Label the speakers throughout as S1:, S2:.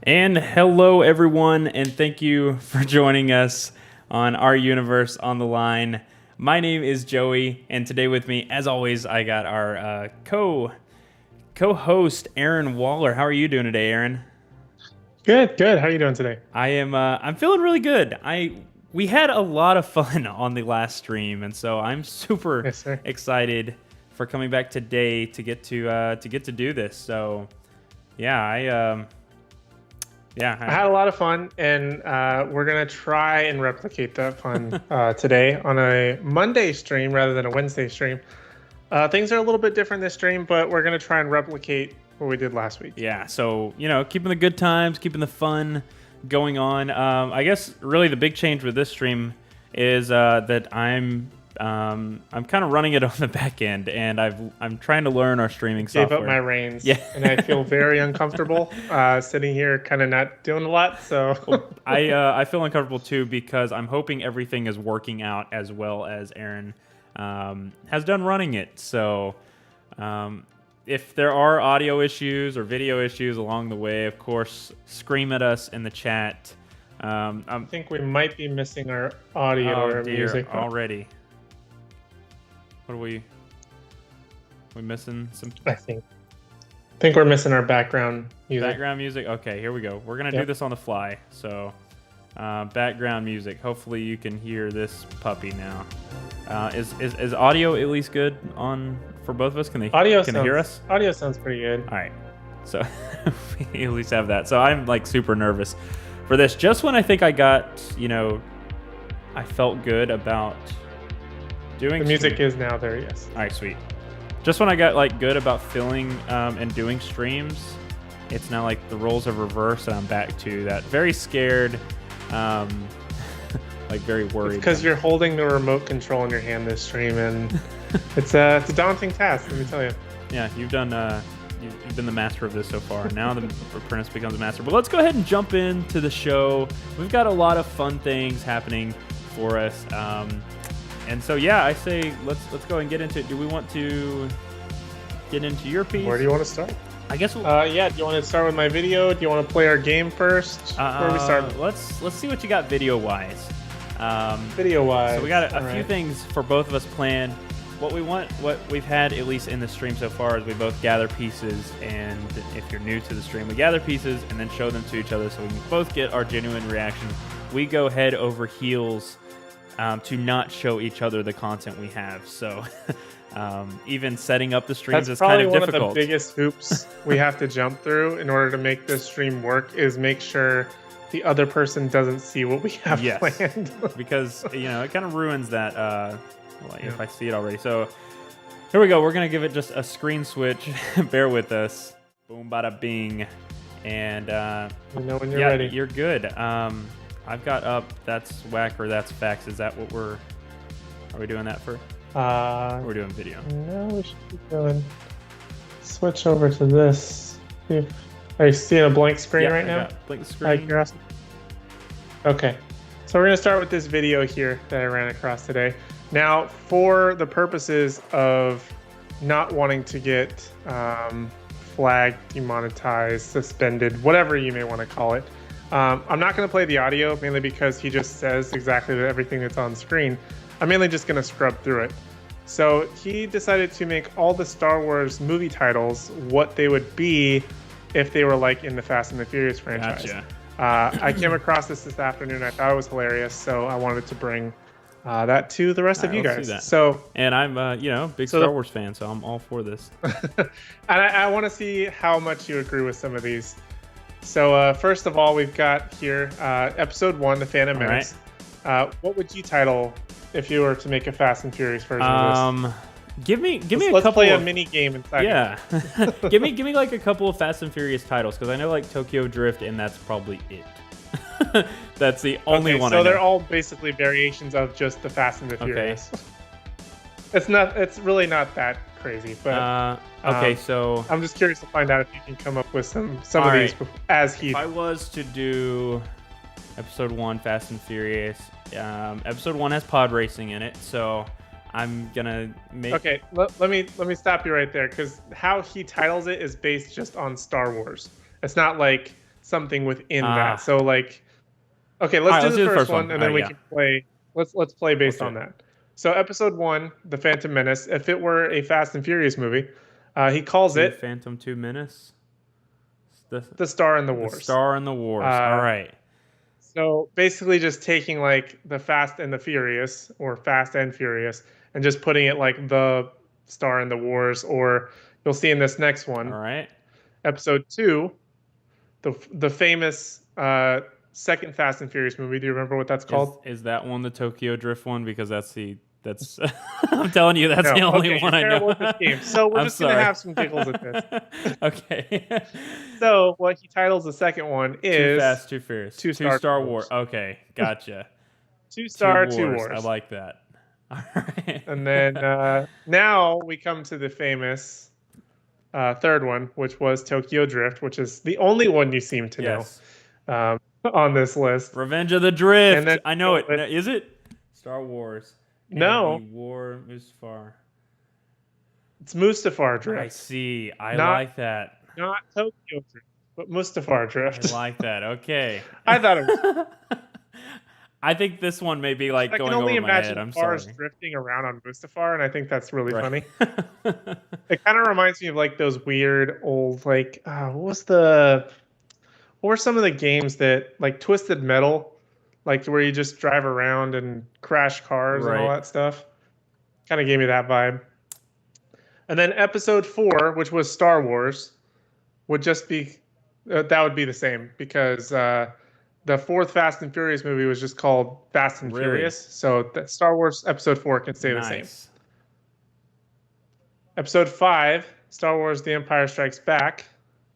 S1: And hello, everyone, and thank you for joining us on Our Universe on the Line. My name is Joey, and today with me, as always, I got our co-host Aaron Waller. How are you doing today, Aaron?
S2: Good. How are you doing today?
S1: I'm feeling really good. We had a lot of fun on the last stream, and so I'm super
S2: Yes, sir.
S1: excited for coming back today to get to do this. So, yeah,
S2: I had a lot of fun, and we're gonna try and replicate that fun today on a Monday stream rather than a Wednesday stream. Things are a little bit different this stream, but we're gonna try and replicate what we did last week.
S1: Yeah, so, keeping the good times, keeping the fun going on. I guess really the big change with this stream is that I'm kind of running it on the back end, and I'm trying to learn our streaming software.
S2: Gave up my reins,
S1: yeah,
S2: and I feel very uncomfortable sitting here, kind of not doing a lot. So
S1: I feel uncomfortable too because I'm hoping everything is working out as well as Aaron has done running it. So. If there are audio issues or video issues along the way, of course, scream at us in the chat.
S2: I think we might be missing our audio or music
S1: already. What are we missing?
S2: I think we're missing our background music.
S1: Background music? Okay, here we go. We're going to do this on the fly. So, background music. Hopefully you can hear this puppy now. Is audio at least good for both of us? Can they hear us?
S2: Audio sounds pretty good.
S1: All right. So we at least have that. So I'm like super nervous for this. Just when I think I got, I felt good about doing
S2: the music is now there, yes.
S1: All right, sweet. Just when I got like good about filling and doing streams, it's now like the roles have reversed and I'm back to that very scared, like very worried.
S2: It's because you're holding the remote control in your hand this stream, and it's a daunting task, let me tell you.
S1: Yeah, you've done you've been the master of this so far. Now the apprentice becomes a master. But let's go ahead and jump into the show. We've got a lot of fun things happening for us. And so yeah, I say let's go and get into it. Do we want to get into your piece?
S2: Where do you want to start?
S1: I guess
S2: do you want to start with my video? Do you want to play our game first? Where do we start?
S1: Let's see what you got video-wise.
S2: Video-wise.
S1: So we got a few things for both of us planned. What we've had, at least in the stream so far, is we both gather pieces, and if you're new to the stream, we gather pieces and then show them to each other so we can both get our genuine reaction. We go head over heels to not show each other the content we have. So even setting up the streams is kind of difficult.
S2: That's probably one of the biggest hoops we have to jump through in order to make this stream work, is make sure the other person doesn't see what we have planned.
S1: Because, it kind of ruins that if I see it already. So here we go. We're going to give it just a screen switch. Bear with us. Boom, bada, bing. And
S2: when you're ready.
S1: You're good. I've got up. That's whack or that's facts. Is that what are we doing that for? We're doing video.
S2: No, we should be doing. Switch over to this. Are you seeing a blank screen right now?
S1: Blank screen.
S2: Okay. So we're going to start with this video here that I ran across today. Now, for the purposes of not wanting to get flagged, demonetized, suspended, whatever you may want to call it, I'm not going to play the audio, mainly because he just says exactly everything that's on screen. I'm mainly just going to scrub through it. So he decided to make all the Star Wars movie titles what they would be if they were like in the Fast and the Furious franchise.
S1: Gotcha.
S2: I came across this afternoon. I thought it was hilarious, so I wanted to bring that to the rest of you guys. So,
S1: and I'm big Star Wars fan, so I'm all for this.
S2: And I want to see how much you agree with some of these. So first of all, we've got here episode 1, The Phantom Menace. Right. What would you title if you were to make a Fast and Furious version of this?
S1: Give me a couple.
S2: Let's play a mini game inside.
S1: Yeah, give me like a couple of Fast and Furious titles, because I know like Tokyo Drift, and that's probably it. That's the only one.
S2: So they're all basically variations of just the Fast and the Furious. It's really not that crazy, but
S1: so
S2: I'm just curious to find out if you can come up with some of these as Heath.
S1: If I was to do episode 1 Fast and Furious, episode 1 has pod racing in it, so I'm gonna make.
S2: Okay, let me stop you right there, because how he titles it is based just on Star Wars. It's not something within
S1: Ah.
S2: that. So like, okay,
S1: All
S2: let's
S1: right,
S2: do
S1: let's
S2: the
S1: do the
S2: first
S1: first
S2: one,
S1: one.
S2: and
S1: All
S2: then
S1: right,
S2: we
S1: yeah.
S2: can play. Let's play
S1: Let's
S2: based
S1: do
S2: on
S1: it.
S2: that. So episode 1, The Phantom Menace. If it were a Fast and Furious movie, he calls it
S1: Phantom 2 Menace. The
S2: The Star and the
S1: the
S2: Wars.
S1: Star and the Wars. All
S2: Uh,
S1: right.
S2: so basically, just taking like the Fast and the Furious, or Fast and Furious, and just putting it like the Star and the Wars, or you'll see in this next
S1: All
S2: one,
S1: right.
S2: episode 2, the famous second Fast and Furious movie. Do you remember what that's called?
S1: Is that one the Tokyo Drift one? Because that's I'm telling you, that's
S2: No.
S1: the only
S2: Okay, you're
S1: one I know.
S2: terrible at this game. So we're
S1: I'm
S2: just gonna
S1: sorry.
S2: have some giggles at this.
S1: Okay.
S2: So what he titles the second one
S1: Too
S2: is
S1: Fast, Too Furious.
S2: Two
S1: Two
S2: Star
S1: Star War.
S2: Wars.
S1: Okay, gotcha.
S2: Two
S1: Two
S2: Star, Two
S1: Wars. I
S2: Wars.
S1: like that. All right.
S2: And then now we come to the famous third one, which was Tokyo Drift, which is the only one you seem to know
S1: Yes.
S2: on this list.
S1: Revenge of the Drift.
S2: And then
S1: I know it.
S2: with,
S1: No, is it? Star Wars.
S2: No.
S1: And the War Mustafar.
S2: It's Mustafar
S1: I
S2: Drift.
S1: see. I
S2: Not-
S1: like that.
S2: Not Tokyo Drift, but Mustafar Drift.
S1: I like that. Okay.
S2: I thought it was.
S1: I think this one may be like
S2: I
S1: going
S2: can only
S1: over my
S2: imagine
S1: head. I'm
S2: cars
S1: sorry.
S2: drifting around on Mustafar, and I think that's really
S1: Right.
S2: funny. It kind of reminds me of like those weird old like what were some of the games that like Twisted Metal, like where you just drive around and crash cars and all
S1: Right.
S2: that stuff. Kind of gave me that vibe. And then episode 4, which was Star Wars, would just be that would be the same because the fourth Fast and Furious movie was just called Fast and
S1: Really?
S2: Furious. So that Star Wars episode 4 can stay the same.
S1: Nice.
S2: Episode 5, Star Wars The Empire Strikes Back,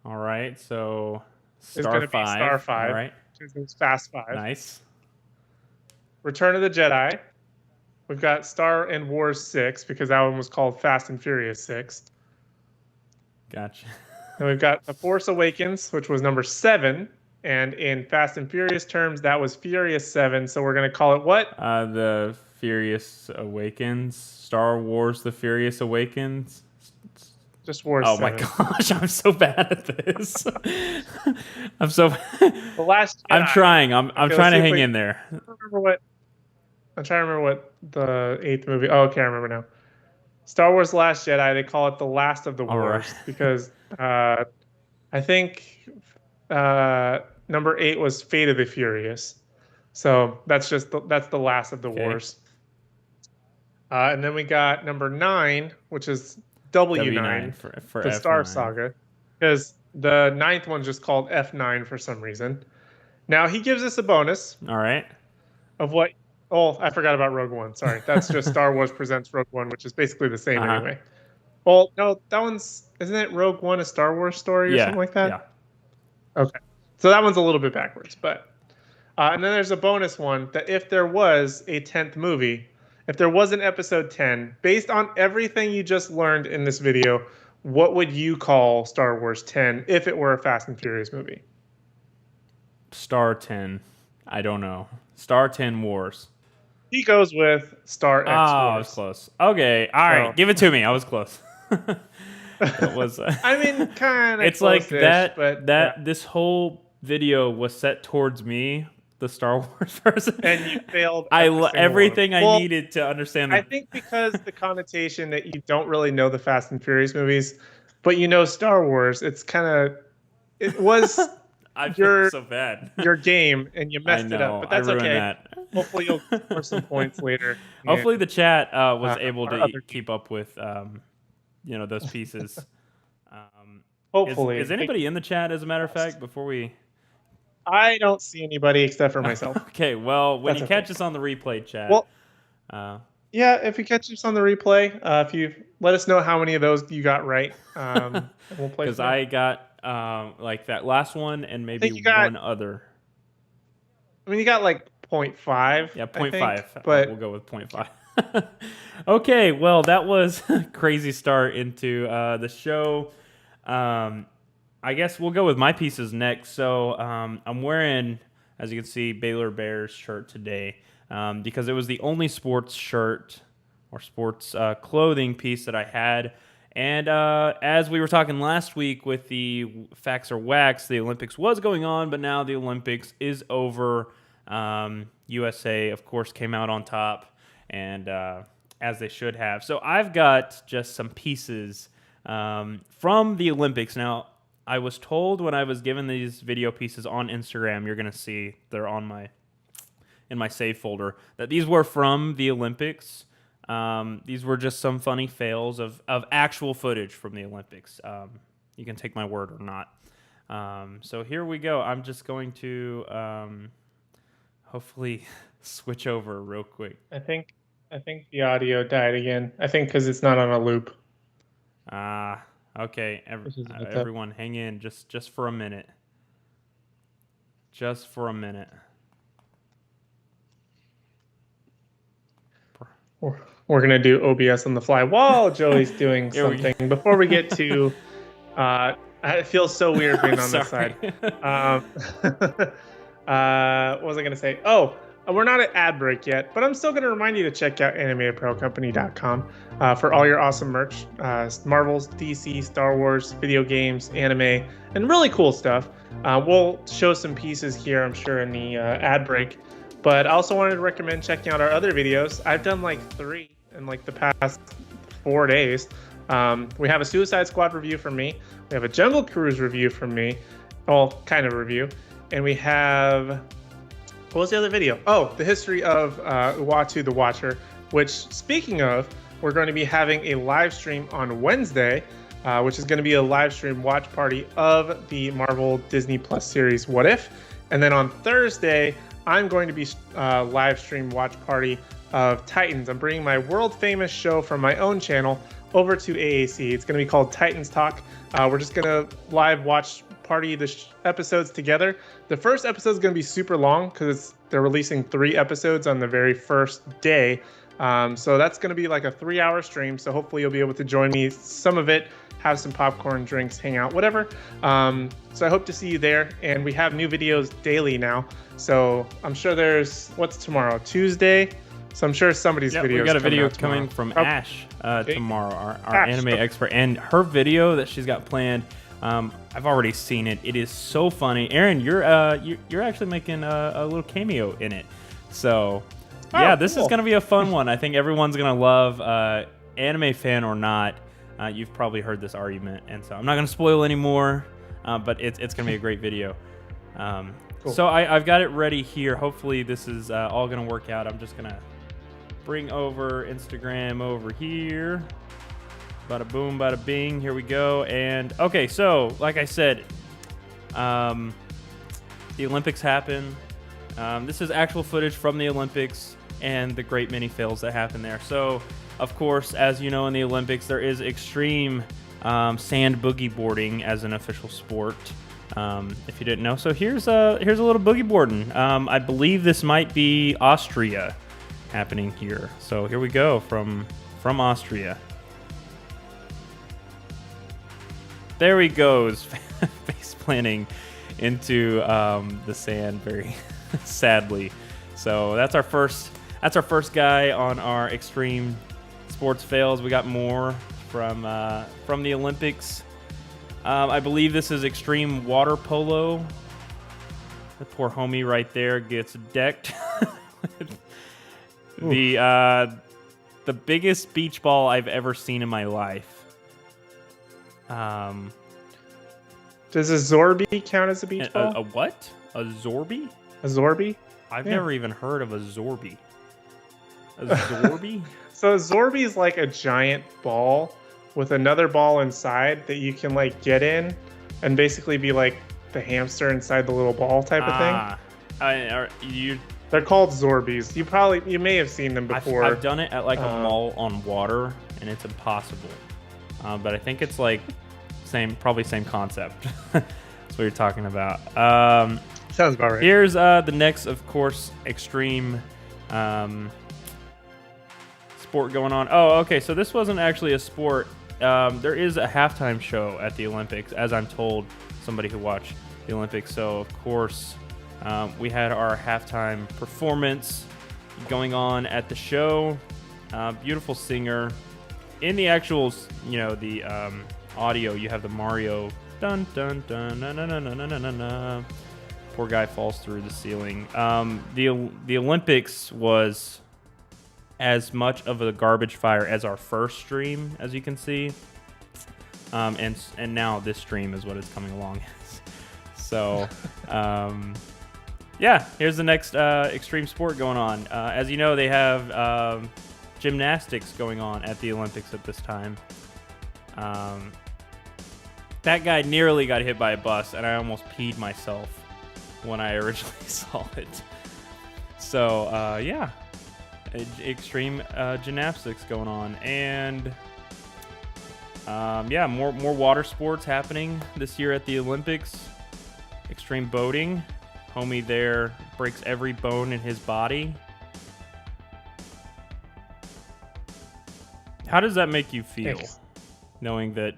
S1: All right. So
S2: is going
S1: Star
S2: to be
S1: 5.
S2: Star 5.
S1: All right.
S2: Which is Fast 5.
S1: Nice.
S2: Return of the Jedi. We've got Star and Wars 6 because that one was called Fast and Furious 6.
S1: Gotcha.
S2: And we've got The Force Awakens, which was number 7. And in Fast and Furious terms, that was Furious 7. So we're going to call it what?
S1: The Furious Awakens. Star Wars The Furious Awakens.
S2: Just Wars
S1: Oh
S2: 7.
S1: my gosh, I'm so bad at this. I'm so
S2: The Last Jedi.
S1: I'm trying. I'm
S2: Okay,
S1: trying to
S2: let's see if
S1: hang
S2: we-
S1: in there.
S2: I'm trying to remember what the 8th movie. Oh, okay, I remember now. Star Wars: The Last Jedi. They call it the Last of the
S1: All
S2: Wars
S1: right.
S2: because I think number 8 was Fate of the Furious. So that's that's the last of the
S1: Okay.
S2: wars. And then we got number 9, which is W9,
S1: for
S2: the
S1: F9.
S2: Star Saga, because the 9th one's just called F9 for some reason. Now he gives us a bonus
S1: All right.
S2: of what. Oh, I forgot about Rogue One. Sorry, that's just Star Wars Presents Rogue One, which is basically the same
S1: Uh-huh.
S2: anyway. Well, no, that one's isn't it Rogue One a Star Wars story or
S1: Yeah.
S2: something like that?
S1: Yeah.
S2: Okay, so that one's a little bit backwards, but and then there's a bonus one that if there was a 10th movie, if there was an episode 10, based on everything you just learned in this video, what would you call Star Wars 10 if it were a Fast and Furious movie?
S1: Star 10. I don't know. Star 10 Wars.
S2: He goes with Star X
S1: Oh, I was
S2: Wars.
S1: close. Okay. All right.
S2: So-
S1: Give it to me. I was close. It was.
S2: I mean, kind of.
S1: It's like that.
S2: but
S1: This whole video was set towards me, the Star Wars person,
S2: and you failed. every single
S1: everything
S2: one.
S1: I
S2: Well,
S1: needed to understand.
S2: I think because the connotation that you don't really know the Fast and Furious movies, but you know Star Wars, it's kind of it was
S1: I feel
S2: you're-
S1: so bad.
S2: your game and you
S1: I
S2: messed
S1: know.
S2: it up. But that's
S1: I ruined
S2: okay.
S1: that.
S2: Hopefully you'll score some points later.
S1: Hopefully the chat was able
S2: or
S1: to
S2: other
S1: keep up with those pieces.
S2: Hopefully.
S1: Is anybody in the chat? As a matter of fact, before we.
S2: I don't see anybody except for myself.
S1: Okay, well, when
S2: That's
S1: you
S2: okay.
S1: catch us on the replay chat,
S2: Well,
S1: uh,
S2: yeah, if you catch us on the replay, if you let us know how many of those you got right, and we'll play.
S1: because
S2: from there.
S1: I got like that last one and maybe
S2: you got-
S1: one other.
S2: I mean, you got like 0.5.
S1: Yeah,
S2: I
S1: 0.5.
S2: think, but
S1: We'll go with 0.5. Okay, well, that was a crazy start into the show. I guess we'll go with my pieces next. So I'm wearing, as you can see, Baylor Bears shirt today because it was the only sports shirt or sports clothing piece that I had. And as we were talking last week with the Facts or Wax, the Olympics was going on, but now the Olympics is over. USA, of course, came out on top, and as they should have. So I've got just some pieces from the Olympics. Now, I was told when I was given these video pieces on Instagram, you're going to see they're on in my save folder, that these were from the Olympics. These were just some funny fails of actual footage from the Olympics. You can take my word or not. So here we go. I'm just going to hopefully switch over real quick.
S2: I think the audio died again. I think because it's not on a loop.
S1: Okay. Everyone, hang in just for a minute. Just for a minute.
S2: We're going to do OBS on the fly while Joey's doing something. Before we get to... it feels so weird being on this side. What was I going to say? Oh, we're not at ad break yet, but I'm still going to remind you to check out animeapparelcompany.com for all your awesome merch. Marvel's, DC, Star Wars, video games, anime, and really cool stuff. We'll show some pieces here, I'm sure, in the ad break. But I also wanted to recommend checking out our other videos. I've done like 3 in like the past 4 days. We have a Suicide Squad review from me. We have a Jungle Cruise review from me. Well, kind of review. And we have... What was the other video? Oh, the history of Uatu the Watcher, which, speaking of, we're going to be having a live stream on Wednesday, which is going to be a live stream watch party of the Marvel Disney Plus series What If? And then on Thursday, I'm going to be live stream watch party of Titans. I'm bringing my world famous show from my own channel over to AAC. It's going to be called Titans Talk. We're just going to live watch party the episodes together. The first episode is going to be super long because they're releasing 3 episodes on the very first day. So that's going to be like a 3-hour stream. So hopefully you'll be able to join me some of it, have some popcorn, drinks, hang out, whatever. So I hope to see you there. And we have new videos daily now. So I'm sure there's, what's tomorrow? Tuesday? So I'm sure somebody's video.
S1: We got a video coming from Ash tomorrow, our anime expert, and her video that she's got planned. I've already seen it. It is so funny. Aaron, you're actually making a little cameo in it. So yeah, this is gonna be a fun one. I think everyone's gonna love. Anime fan or not, you've probably heard this argument, and so I'm not gonna spoil anymore. But it's gonna be a great video. Cool. So I've got it ready here. Hopefully this is all gonna work out. I'm just gonna bring over Instagram over here. Bada boom, bada bing. Here we go. And okay, so like I said, the Olympics happen. This is actual footage from the Olympics and the great many fails that happened there. So, of course, as you know, in the Olympics, there is extreme sand boogie boarding as an official sport. If you didn't know, so here's a little boogie boarding. I believe this might be Austria happening here. So here we go from Austria. There he goes, face planting into the sand very sadly. So that's our first guy on our extreme sports fails. We got more from the Olympics. I believe this is extreme water polo. The poor homie right there gets decked. The biggest beach ball I've ever seen in my life.
S2: Does a Zorby count as a beach ball?
S1: A what? A Zorby?
S2: A Zorby?
S1: I've never even heard of a Zorby. A Zorby?
S2: So a Zorby is like a giant ball with another ball inside that you can like get in and basically be like the hamster inside the little ball type of thing. They're called Zorbies. You may have seen them before.
S1: I've done it at like a mall on water, and it's impossible. But I think it's like probably same concept. That's what you're talking about.
S2: Sounds about right.
S1: Here's the next, of course, extreme sport going on. Oh, okay. So this wasn't actually a sport. There is a halftime show at the Olympics, as I'm told, somebody who watched the Olympics. So, of course, we had our halftime performance going on at the show. Beautiful singer. in the actual, the audio, you have the Mario dun dun dun na na na na na na na. Poor guy falls through the ceiling. The Olympics was as much of a garbage fire as our first stream, as you can see. And now this stream is what it's coming along as. So, yeah, here's the next extreme sport going on. As you know, they have gymnastics going on at the Olympics at this time. That guy nearly got hit by a bus, and I almost peed myself when I originally saw it. So, yeah, extreme gymnastics going on. And, yeah, more water sports happening this year at the Olympics. Extreme boating. Homie there breaks every bone in his body. How does that make you feel, knowing that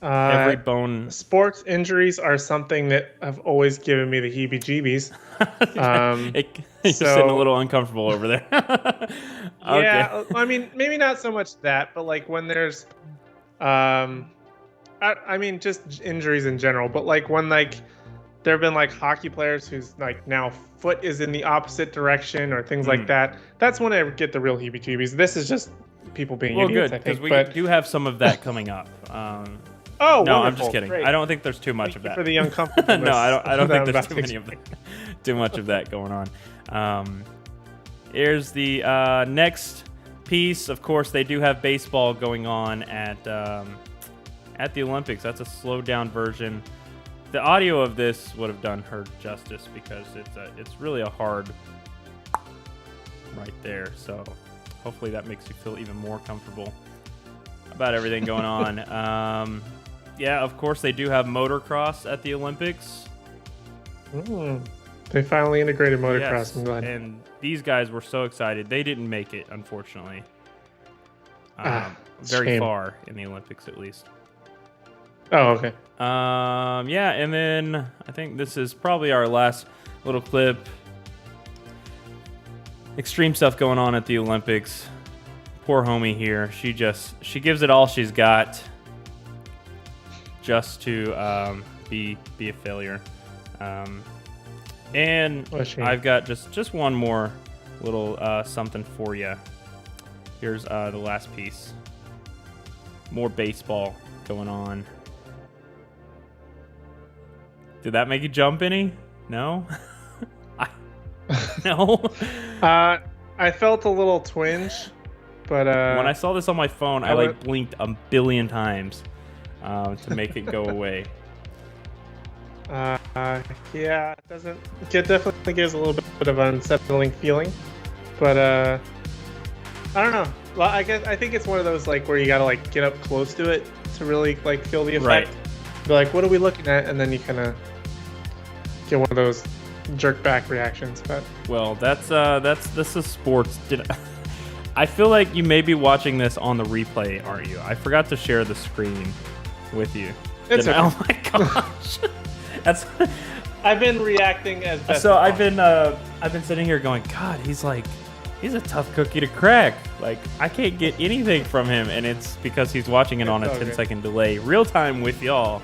S1: every bone...
S2: Sports injuries are something that have always given me the heebie-jeebies.
S1: You're sitting a little uncomfortable over there. Okay.
S2: Yeah, I mean, maybe not so much that, but like when there's... I mean, just injuries in general, but like when like there have been like hockey players whose like now foot is in the opposite direction or things like that, that's when I get the real heebie-jeebies. This is just people being idiots,
S1: good,
S2: I think.
S1: Because we do have some of that coming up.
S2: Oh,
S1: no,
S2: wonderful.
S1: I'm just kidding.
S2: Great.
S1: I don't think there's too much of that.
S2: For the uncomfortableness.
S1: No, I don't think there's
S2: that
S1: too much of that going on. Here's the next piece. Of course, they do have baseball going on at the Olympics. That's a slowed down version. The audio of this would have done her justice because it's really a hard right there. So hopefully that makes you feel even more comfortable about everything going on. Yeah, of course they do have motocross at the Olympics.
S2: They finally integrated motocross.
S1: Yes,
S2: I'm glad.
S1: and these guys were so excited. They didn't make it, unfortunately. Very
S2: shame.
S1: far in the Olympics, at least.
S2: Oh, okay.
S1: Yeah, and then I think this is probably our last little clip. Extreme stuff going on at the Olympics. Poor homie here. She gives it all she's got just to be a failure. And I've got just one more little something for you. Here's the last piece. More baseball going on. Did that make you jump any? No? No?
S2: I felt a little twinge, but...
S1: when I saw this on my phone, I blinked a billion times to make it go away.
S2: Yeah, it definitely gives a little bit of an unsettling feeling, but I don't know. Well, I think it's one of those like where you gotta like get up close to it to really like feel the effect.
S1: Right.
S2: Be like, what are we looking at? And then you kind of get one of those jerk back reactions. But
S1: well, this is sports. I feel like you may be watching this on the replay, aren't you? I forgot to share the screen with you.
S2: It's okay.
S1: Oh my gosh. That's.
S2: I've been reacting as best.
S1: So
S2: as
S1: I've been sitting here going, God, he's a tough cookie to crack. Like I can't get anything from him, and it's because he's watching it on a 10-second delay, real time with y'all.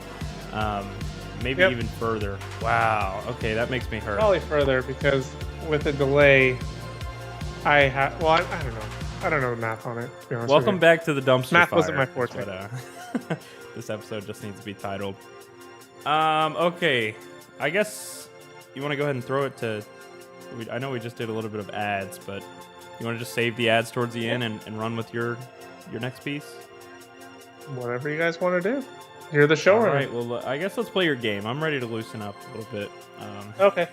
S1: Maybe even further. Wow. Okay, that makes me hurt.
S2: Probably further because with the delay, I have. Well, I don't know. I don't know the math on it. To be honest
S1: Welcome
S2: with you.
S1: back to the dumpster
S2: Math
S1: fire.
S2: wasn't my forte.
S1: But, this episode just needs to be titled. Okay. I guess you want to go ahead and throw it to... I know we just did a little bit of ads, but you want to just save the ads towards the end and run with your next piece?
S2: Whatever you guys want to do. You're the showrunner.
S1: All right. Well, I guess let's play your game. I'm ready to loosen up a little bit.
S2: Okay.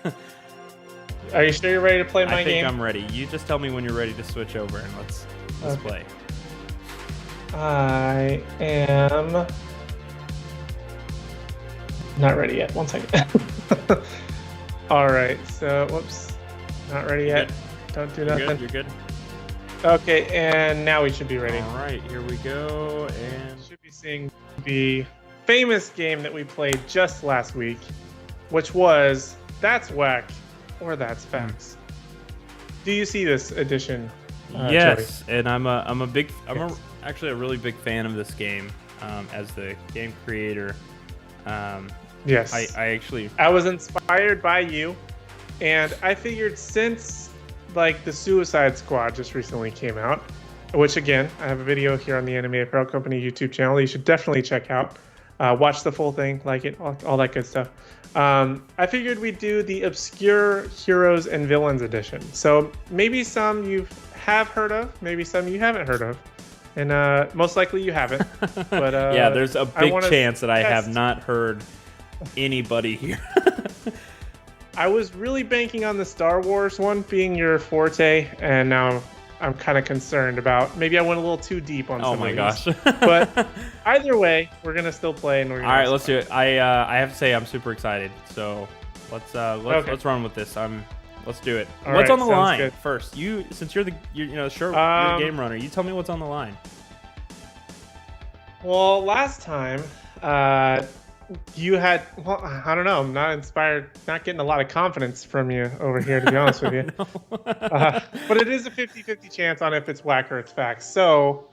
S2: Are you sure you're ready to play my game?
S1: I think I'm ready. You just tell me when you're ready to switch over, and let's play.
S2: I am not ready yet. 1 second. All right. So, whoops. Not ready yet. Don't do nothing.
S1: You're good.
S2: Okay, and now we should be ready.
S1: All right. Here we go. And
S2: should be seeing the famous game that we played just last week, which was That's Whack or That's Facts. Do you see this edition?
S1: Yes,
S2: Joey?
S1: and I'm a big actually a really big fan of this game. As the game creator,
S2: yes, I was inspired by you, and I figured since like the Suicide Squad just recently came out, which again I have a video here on the Anime Apparel Company YouTube channel. You should definitely check out. Watch the full thing, like it, all that good stuff. I figured we'd do the Obscure Heroes and Villains edition. So maybe some you have heard of, maybe some you haven't heard of. And most likely you haven't. But
S1: yeah, there's a big chance that I have not heard anybody here.
S2: I was really banking on the Star Wars one being your forte, and now I'm kind of concerned about maybe I went a little too deep on some of these.
S1: Oh my gosh.
S2: But either way, we're gonna still play, and we're gonna.
S1: All right, let's do it. I have to say I'm super excited. So let's run with this. Let's do it. What's on the line good. First? Since you're the game runner, you tell me what's on the line.
S2: Well, last time you had, well, I don't know, I'm not inspired, not getting a lot of confidence from you over here, to be honest with you. But it is a 50-50 chance on if it's whack or it's facts. So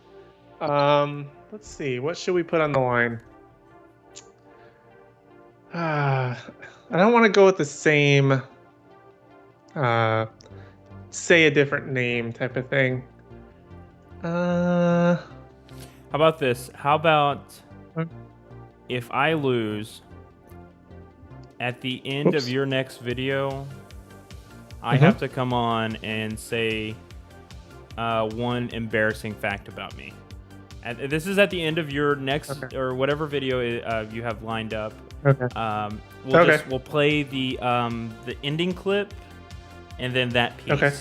S2: let's see, what should we put on the line? I don't want to go with the same say a different name type of thing.
S1: How about this? How about if I lose at the end of your next video, I have to come on and say one embarrassing fact about me. And this is at the end of your next or whatever video you have lined up. Okay. We'll play the ending clip and then that piece. Okay.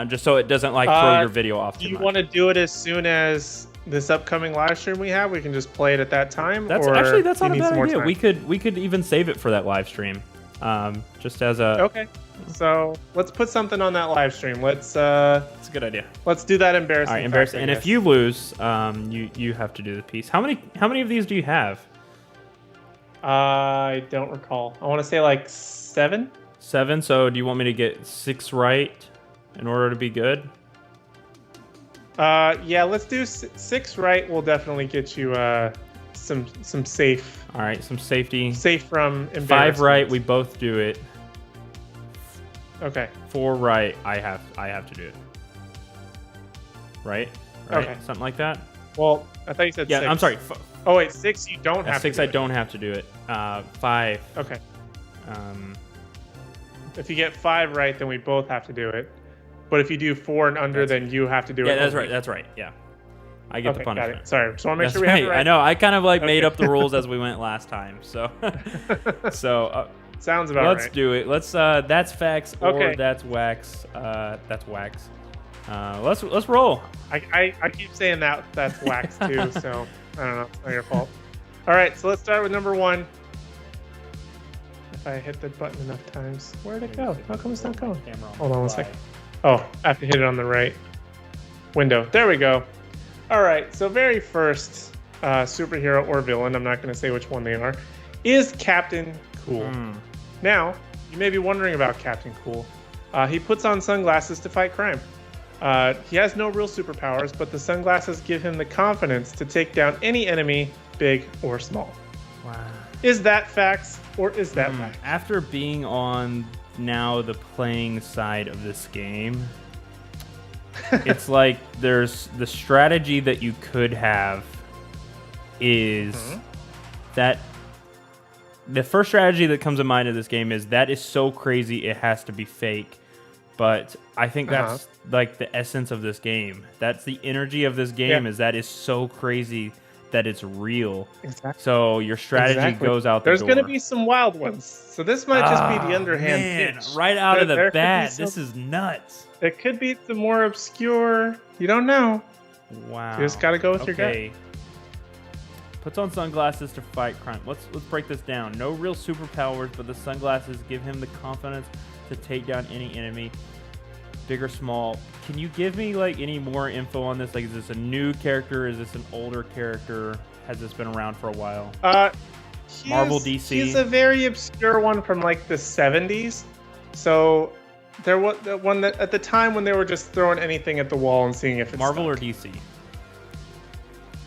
S1: Just so it doesn't like throw your video off too much. Do you want
S2: to do it as soon as this upcoming live stream we have? We can just play it at that time.
S1: That's not a bad idea. We could even save it for that live stream. Just as a
S2: okay. So let's put something on that live stream. That's
S1: a good idea.
S2: Let's do that embarrassing.
S1: All right, embarrassing. And if you lose, you have to do the piece. How many of these do you have?
S2: I don't recall. I want to say like 7.
S1: 7. So do you want me to get 6 right in order to be good?
S2: Yeah, let's do 6 right. We'll definitely get you some safe.
S1: All right, some safety.
S2: Safe from embarrassment.
S1: 5 right, we both do it.
S2: Okay.
S1: 4 right, I have to do it. Right?
S2: Okay.
S1: Something like that.
S2: Well, I thought you said 6.
S1: Yeah, I'm sorry.
S2: Oh wait, 6 you don't have.
S1: 6
S2: to do
S1: I don't have to do it. 5.
S2: Okay. If you get 5 right, then we both have to do it. But if you do 4 and under, then you have to do it.
S1: Yeah, that's right. That's right. Yeah, I get the punishment.
S2: Got it. Sorry, just want to make sure we have it right.
S1: I know. I kind of made up the rules as we went last time. So,
S2: sounds about right.
S1: Let's do it. Let's. That's facts or that's wax. That's wax. Let's roll.
S2: I keep saying that's wax too. So I don't know. It's not your fault. All right. So let's start with number 1. If I hit the button enough times, where'd it go? How come it's not going? Hold on one second. Oh, I have to hit it on the right window. There we go. All right, so very first superhero or villain, I'm not going to say which one they are, is Captain Cool. Now, you may be wondering about Captain Cool. He puts on sunglasses to fight crime. He has no real superpowers, but the sunglasses give him the confidence to take down any enemy, big or small.
S1: Wow.
S2: Is that facts or is that fact?
S1: After being on now the playing side of this game, it's like there's the strategy that you could have is that the first strategy that comes to mind of this game is that is so crazy it has to be fake. But I think that's like the essence of this game. That's the energy of this game is that is so crazy that it's real.
S2: Exactly.
S1: So your strategy goes out the door.
S2: There's going to be some wild ones. So this might just be the underhand pitch.
S1: Right out of the bat. This is nuts.
S2: It could be some more obscure. You don't know.
S1: Wow.
S2: You just got to go with your gut.
S1: Puts on sunglasses to fight crime. Let's break this down. No real superpowers, but the sunglasses give him the confidence to take down any enemy, big or small. Can you give me any more info on this? Is this a new character? Is this an older character? Has this been around for a while? Marvel, DC.
S2: He's a very obscure one from the 70s. So there was the one that at the time when they were just throwing anything at the wall and seeing if it's
S1: Marvel
S2: stuck.
S1: or DC.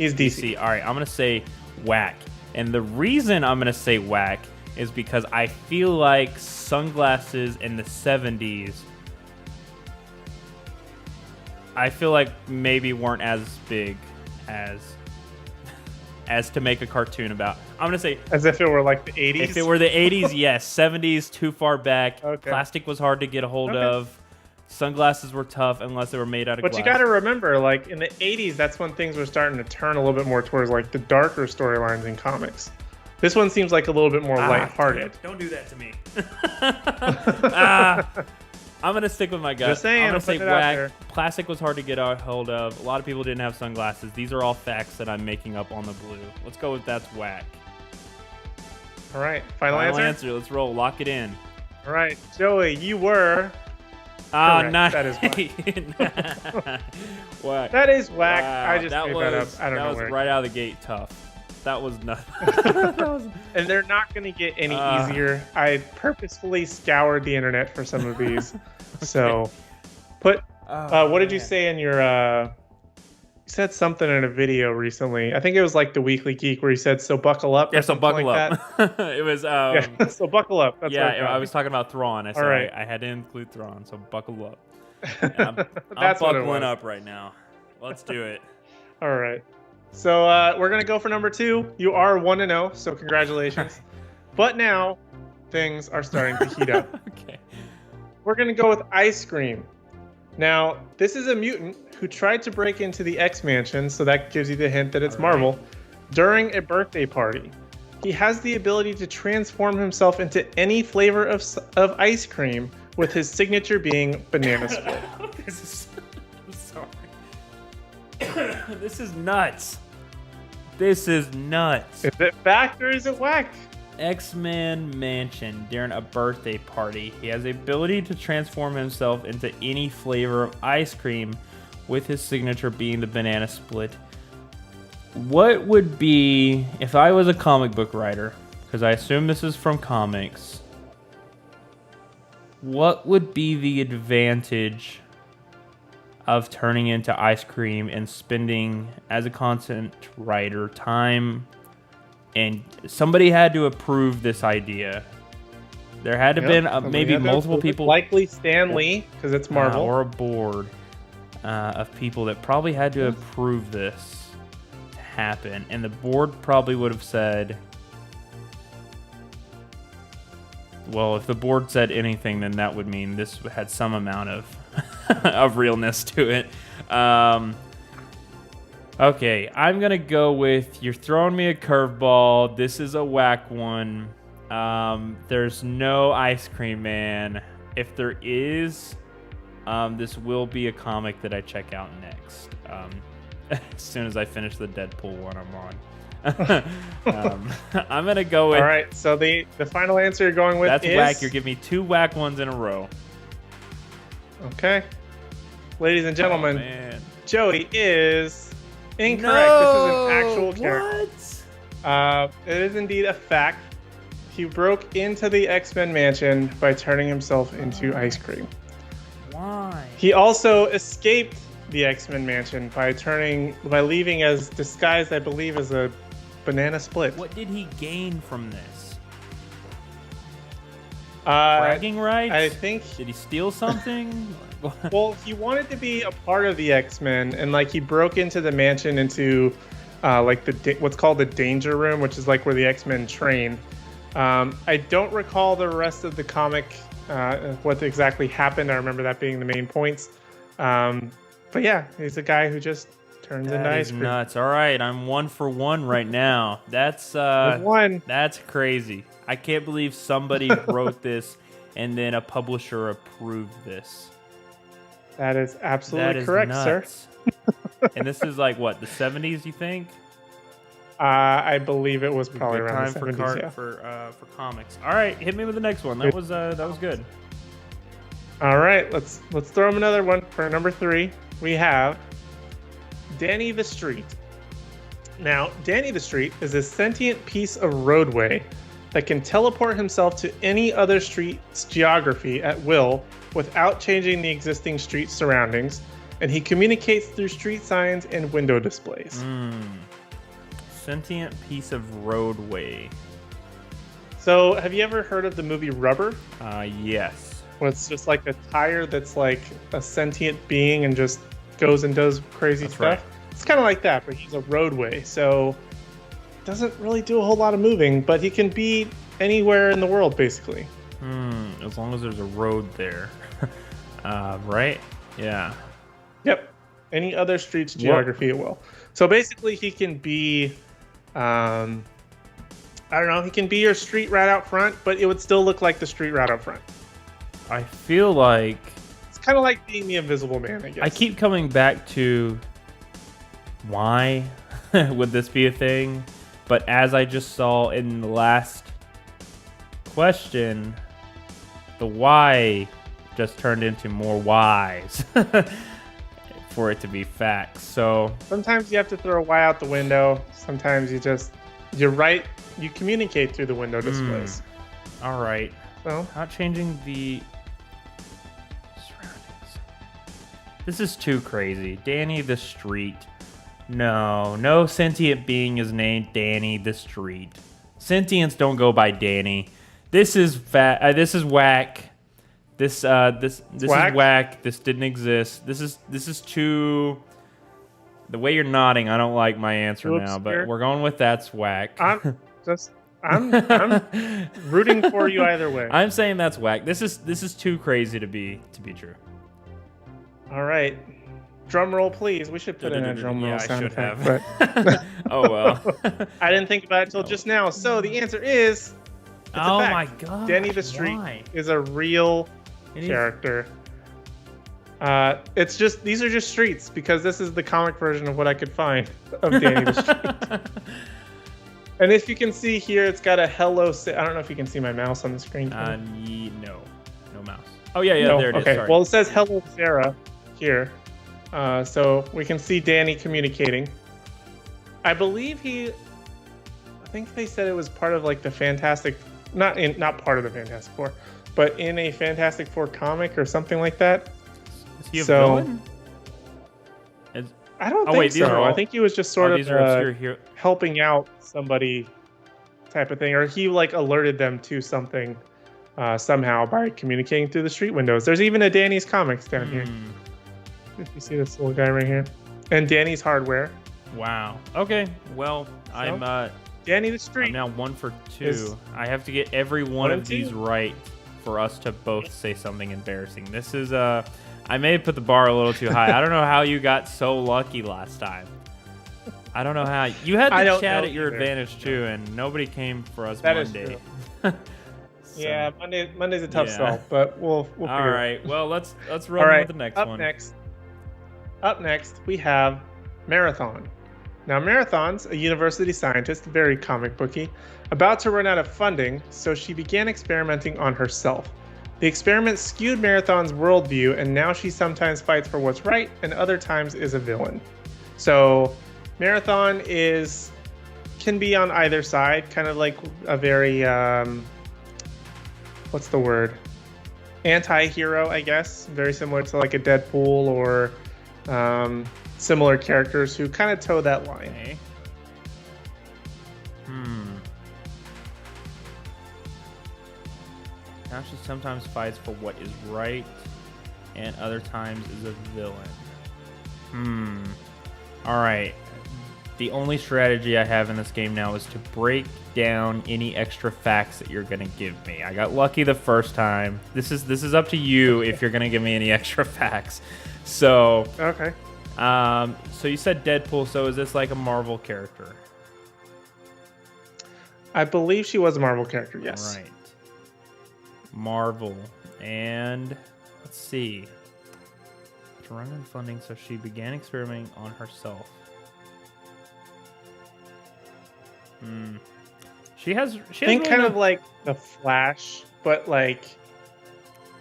S2: He's DC.
S1: All right, I'm gonna say whack, and the reason I'm gonna say whack is because I feel like sunglasses in the 70s, I feel like maybe weren't as big as to make a cartoon about. I'm gonna say
S2: as if it were like the 80s.
S1: If it were the 80s, yes. 70s, too far back.
S2: Okay.
S1: Plastic was hard to get a hold of. Sunglasses were tough unless they were made out of glass.
S2: But you got to remember, like in the 80s, that's when things were starting to turn a little bit more towards like the darker storylines in comics. This one seems like a little bit more lighthearted.
S1: Don't do that to me. I'm gonna stick with my gut.
S2: Just saying,
S1: I'm gonna say
S2: putting it out
S1: whack.
S2: there.
S1: Plastic was hard to get a hold of. A lot of people didn't have sunglasses. These are all facts that I'm making up on the blue. Let's go with that's whack.
S2: All right, final
S1: answer. Let's roll. Lock it in.
S2: All right, Joey, you were.
S1: Nice.
S2: That is whack.
S1: Whack.
S2: That is whack.
S1: Wow,
S2: I just made that up. I don't know
S1: That was
S2: where.
S1: right out of the gate tough. That was nothing.
S2: And they're not going to get any easier. I purposefully scoured the internet for some of these. So, what did you say in your? You said something in a video recently. I think it was like the Weekly Geek where you said, "So buckle up."
S1: Yeah, so buckle
S2: like
S1: up. It was.
S2: Yeah, so buckle up. That's
S1: yeah, I was talking about Thrawn. I said
S2: right.
S1: I had to include Thrawn, so buckle up. I'm
S2: That's what it
S1: buckling
S2: was.
S1: up right now. Let's do it.
S2: All right. So we're gonna go for number 2. You are 1-0, so congratulations. But now things are starting to heat up.
S1: Okay.
S2: We're gonna go with Ice Cream. Now, this is a mutant who tried to break into the X Mansion, so that gives you the hint that it's Marvel, during a birthday party. He has the ability to transform himself into any flavor of ice cream, with his signature being banana split.
S1: I'm sorry. This is nuts. This is nuts.
S2: Is it fact or is it whack?
S1: X-Men Mansion during a birthday party. He has the ability to transform himself into any flavor of ice cream, with his signature being the banana split. What would be, if I was a comic book writer, because I assume this is from comics, what would be the advantage of turning into ice cream and spending, as a content writer, time, and somebody had to approve this idea. There had to have been maybe multiple people,
S2: likely Stan Lee, because it's Marvel,
S1: or a board of people that probably had to approve this to happen, and the board probably would have said, well, if the board said anything, then that would mean this had some amount of of realness to it. Okay, I'm gonna go with, you're throwing me a curveball. This is a whack one. There's no Ice Cream Man. If there is, this will be a comic that I check out next. As soon as I finish the Deadpool one I'm on. I'm gonna go with.
S2: All right, so the final answer you're going with
S1: that's
S2: is
S1: whack. You're giving me 2 whack ones in a row.
S2: Okay, ladies and gentlemen,
S1: man.
S2: Joey is incorrect.
S1: No!
S2: This is an actual character.
S1: What?
S2: It is indeed a fact. He broke into the X-Men Mansion by turning himself into ice cream.
S1: Why?
S2: He also escaped the X-Men Mansion by leaving as disguised, I believe, as a banana split.
S1: What did he gain from this? Bragging rights?
S2: I think.
S1: Did he steal something?
S2: Well, he wanted to be a part of the X-Men, and like he broke into the mansion into like what's called the Danger Room, which is like where the X-Men train. I don't recall the rest of the comic, what exactly happened. I remember that being the main points. But yeah, he's a guy who just turns into ice cream.
S1: Nuts. All right, I'm 1 for 1 right now. That's
S2: one.
S1: That's crazy. I can't believe somebody wrote this and then a publisher approved this.
S2: That is absolutely correct, sir.
S1: And this is like what, the 70s? You think?
S2: I believe it was probably
S1: Good
S2: around
S1: time
S2: the 70s,
S1: for comics. All right, hit me with the next one. That was good.
S2: All right, let's throw him another one for number 3. We have Danny the Street. Now, Danny the Street is a sentient piece of roadway that can teleport himself to any other street's geography at will without changing the existing street surroundings, and he communicates through street signs and window displays.
S1: Sentient piece of roadway.
S2: So, have you ever heard of the movie Rubber?
S1: Yes.
S2: Where it's just like a tire that's like a sentient being and just goes and does crazy
S1: That's
S2: stuff.
S1: right.
S2: It's kind of like that, but he's a roadway, so doesn't really do a whole lot of moving, but he can be anywhere in the world basically.
S1: As long as there's a road there. Right? Yeah.
S2: Yep. Any other street's geography it will. So basically he can be I don't know, he can be your street rat out front, but it would still look like the street rat out front.
S1: I feel like
S2: It's kind of like being the Invisible Man, I guess.
S1: I keep coming back to why would this be a thing? But as I just saw in the last question, the why just turned into more whys for it to be facts. So
S2: Sometimes you have to throw a Y out the window. Sometimes you're right. You communicate through the window displays.
S1: all right,
S2: So
S1: not changing the surroundings. This is too crazy. Danny the Street. No sentient being is named Danny the Street. Sentients don't go by Danny. This is this is whack. This is whack. This didn't exist. This is too. The way you're nodding, I don't like my answer now, but we're going with that's whack.
S2: I'm rooting for you either way.
S1: I'm saying that's whack. This is too crazy to be true.
S2: All right. Drum roll, please. We should put in a drum roll sound effect.
S1: But oh well.
S2: I didn't think about it until just now. So the answer is.
S1: Oh my god.
S2: Danny the Street is a real character. It's just these are just streets because this is the comic version of what I could find of Danny the Street. And if you can see here, it's got a hello. I don't know if you can see my mouse on the screen.
S1: No mouse. Oh yeah,
S2: No?
S1: there it is.
S2: Okay.
S1: Sorry.
S2: Well, it says hello Sarah here, so we can see Danny communicating. I believe I think they said it was part of like the Fantastic, not part of the Fantastic Four, but in a Fantastic Four comic or something like that.
S1: Is he a villain?
S2: I don't think so. I think he was just sort of helping out somebody type of thing, or he like alerted them to something somehow by communicating through the street windows. There's even a Danny's Comics down here. If you see this little guy right here. And Danny's Hardware.
S1: Wow. Okay. Well, so, I'm
S2: Danny the Street.
S1: I'm now 1 for 2. I have to get every one of these right for us to both say something embarrassing. This is I may have put the bar a little too high. I don't know how you got so lucky last time. I don't know how. You had the chat at your advantage too, and nobody came for us Monday.
S2: So, yeah, Monday's a tough sell, but we'll figure it out.
S1: All right. Well, let's run with the next one.
S2: Up next, we have Marathon. Now, Marathon's a university scientist, very comic booky, about to run out of funding, so she began experimenting on herself. The experiment skewed Marathon's worldview, and now she sometimes fights for what's right, and other times is a villain. So, Marathon can be on either side, kind of like a very what's the word? Anti-hero, I guess. Very similar to like a Deadpool or similar characters who kind of toe that line.
S1: Okay. Now she sometimes fights for what is right, and other times is a villain. All right. The only strategy I have in this game now is to break down any extra facts that you're gonna give me. I got lucky the first time. This is up to you if you're gonna give me any extra facts. So
S2: okay.
S1: So you said Deadpool. So is this like a Marvel character?
S2: I believe she was a Marvel character. Yes.
S1: Right. Marvel, and let's see. To run in funding, so she began experimenting on herself. She has
S2: think kind of like the Flash, but like